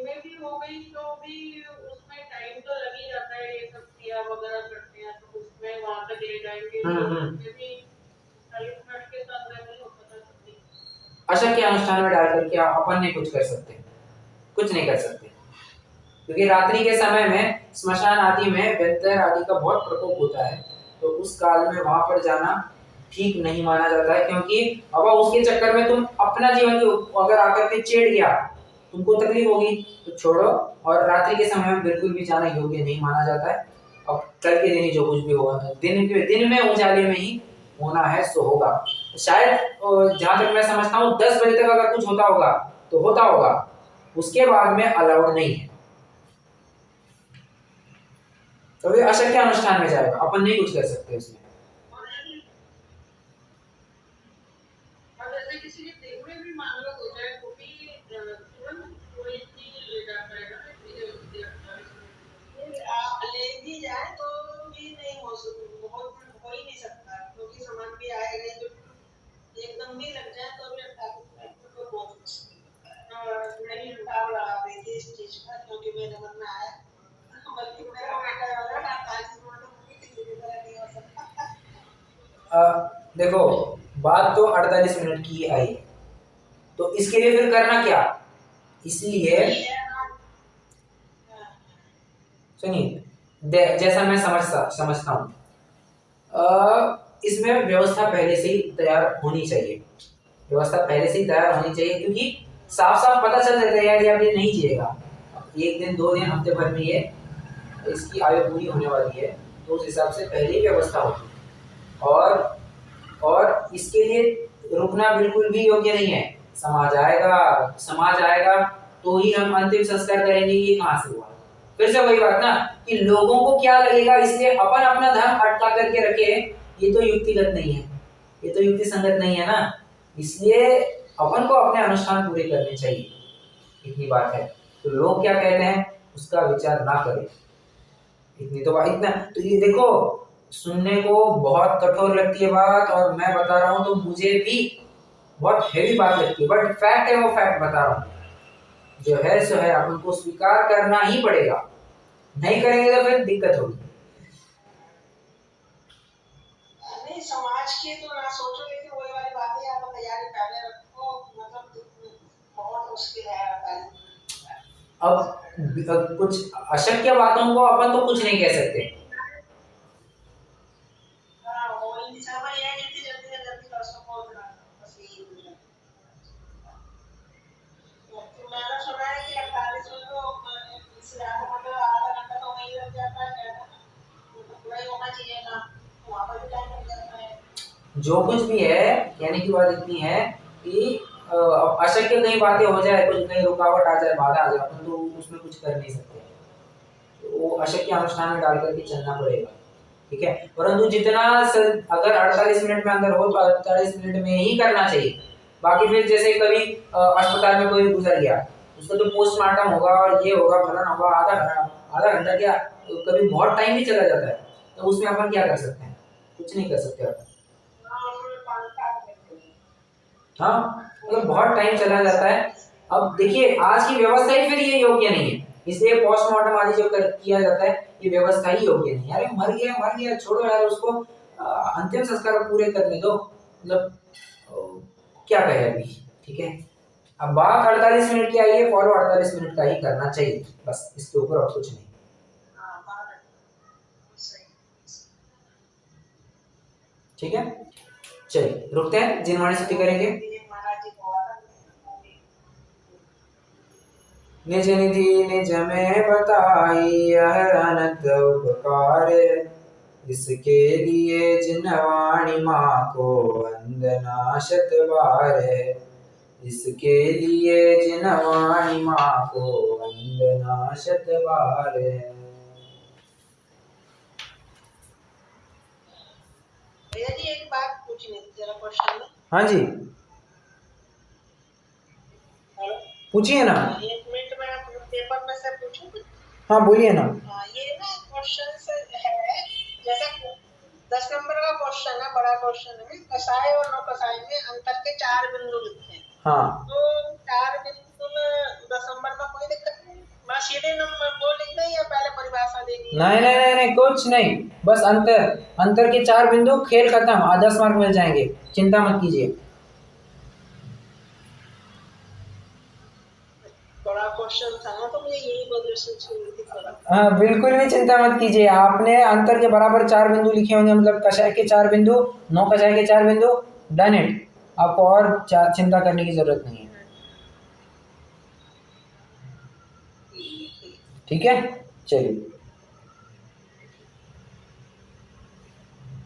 S2: में भी हो गई तो भी उसमें टाइम तो लग ही जाता है, ये सब क्रिया वगैरह करते हैं तो उसमें वहां तक ले जाएंगे तो भी 40 मिनट के तो अंदर नहीं हो पाता।
S1: अशक्य के अनुष्ठान में डाल करके अपन नहीं कुछ कर सकते, कुछ नहीं कर सकते, क्योंकि रात्रि के समय में स्मशान आदि में व्यंतर आदि का बहुत प्रकोप होता है, तो उस काल में वहां पर जाना ठीक नहीं माना जाता है। क्योंकि अब उसके चक्कर में तुम अपना जीवन अगर आकर के चेड़ गया, तुमको तकलीफ होगी, तो छोड़ो। और रात्रि के समय में बिल्कुल भी जाना योग्य नहीं माना जाता है। अब कल के दिन ही जो कुछ भी होगा, दिन में उजाले में ही होना है सो होगा। शायद जहां तक मैं समझता हूँ 10 बजे तक अगर कुछ होता होगा तो होता होगा, उसके बाद में अलाउड नहीं है। तो वे अशक्य अनुष्ठान में जाएगा, अपन नहीं कुछ कर सकते उसमें।
S2: एकदम भी लग जाए तो भी नहीं रुकावट लगा देती इस चीज का, क्योंकि मेरे मन में आया बल्कि मेरा बेटा वाला 48 मिनट में किसी भी तरह नहीं हो सकता।
S1: देखो बात तो 48 मिनट की आई, तो इसके लिए फिर करना क्या? इसलिए सुनिए, जैसा मैं समझता हूँ, इसमें व्यवस्था पहले से ही तैयार होनी चाहिए, व्यवस्था पहले से ही तैयार होनी चाहिए, क्योंकि साफ साफ पता चल जाता है यार ये अभी नहीं जिएगा, 1 दिन 2 दिन हफ्ते भर में ये इसकी आयु पूरी होने वाली है, तो उस हिसाब से पहले ही व्यवस्था होती है। और इसके लिए रुकना बिल्कुल भी योग्य नहीं है। समाज आएगा तो ही हम अंतिम संस्कार करेंगे, ये कहाँ से हुआ? फिर से वही बात ना कि लोगों को क्या लगेगा, इसलिए अपन अपना धर्म अटका करके रखे, ये तो युक्तिगत नहीं है, ये तो युक्ति संगत नहीं है ना। इसलिए अपन को अपने अनुष्ठान पूरे करने चाहिए, इतनी बात है। तो लोग क्या कहते हैं उसका विचार ना करें, इतनी तो बात। इतना तो ये देखो, सुनने को बहुत कठोर लगती है बात, और मैं बता रहा हूँ तो मुझे भी बहुत हेवी बात लगती है, बट फैक्ट है, वो फैक्ट बता रहा हूँ। जो है सो है, अपन को स्वीकार करना ही पड़ेगा, नहीं करेंगे तो फिर दिक्कत होगी।
S2: नहीं समाज की तो ना सोचो, लेकिन वही वाली बातें आप तैयारी पहले रखो, मतलब बहुत मुश्किल है।
S1: अब कुछ अशक्य बातों को अपन तो कुछ नहीं कह सकते। जो कुछ भी है, कहने की बात इतनी है कि अशक्य कई बातें हो जाए, कुछ कहीं रुकावट आ जाए, बाधा आ जाए, अपन तो उसमें कुछ कर नहीं सकते, तो वो अशक्य अनुष्ठान में डाल करके चलना पड़ेगा, ठीक है। परंतु जितना अगर 48 मिनट में अंदर हो तो 48 मिनट में ही करना चाहिए। बाकी फिर जैसे कभी अस्पताल में कोई गुजर गया, उसका तो पोस्टमार्टम होगा और ये होगा, फलन होगा, आधा घंटा क्या, कभी बहुत टाइम भी चला जाता है, तो उसमें अपन क्या कर सकते हैं? कुछ नहीं कर सकते अपन। हाँ, मतलब बहुत टाइम चला जाता है। अब देखिए आज की व्यवस्था ही फिर ये योग्य नहीं है, इसलिए पोस्टमार्टम आदि जो किया जाता है ये व्यवस्था ही योग्य नहीं है। अरे मर गया छोड़ो यार, उसको अंतिम संस्कार पूरे करने दो, मतलब क्या कहे अभी, ठीक है। अब बात 48 मिनट की आई है, फॉलो 48 मिनट का ही करना चाहिए, बस इसके ऊपर और कुछ नहीं, ठीक है। चलिए रुकते हैं, जिनवाणी स्तुति करेंगे। निज निधि निज में बताई यह अनंत उपकार, इसके लिए जिनवाणी माँ को वंदना शत बार, इसके लिए जिनवाणी माँ को वंदना शत बार।
S2: भैया जी एक बात पूछनी थी, जरा क्वेश्चन में।
S1: हाँ जी पूछिए ना।
S2: 1 मिनट में पेपर में से पूछूं?
S1: हाँ बोलिए ना।
S2: ये ना क्वेश्चन है, जैसा 10 नंबर का क्वेश्चन है, बड़ा क्वेश्चन है, कसाय और नौ कसाय में अंतर के 4 बिंदु लिखे हैं।
S1: हाँ
S2: तो 4 बिंदु में 10 नंबर में कोई दिक्कत नहीं, मैं सीधे नंबर वो लिख दें या पहले परिभाषा देनी?
S1: नहीं कुछ नहीं, बस अंतर के 4 बिंदु, खेल खत्म, 10 मार्क मिल जाएंगे, चिंता मत कीजिए।
S2: बड़ा क्वेश्चन था ना, तो मुझे यही वजह से चाहिए थी थोड़ा।
S1: हाँ बिल्कुल भी चिंता मत कीजिए, आपने अंतर के बराबर 4 बिंदु लिखे होंगे, मतलब कषाय के 4 बिंदु, नौ कषाय के 4 बिंदु, डन इट, आपको और चिंता करने की जरूरत नहीं है, ठीक है। चलिए।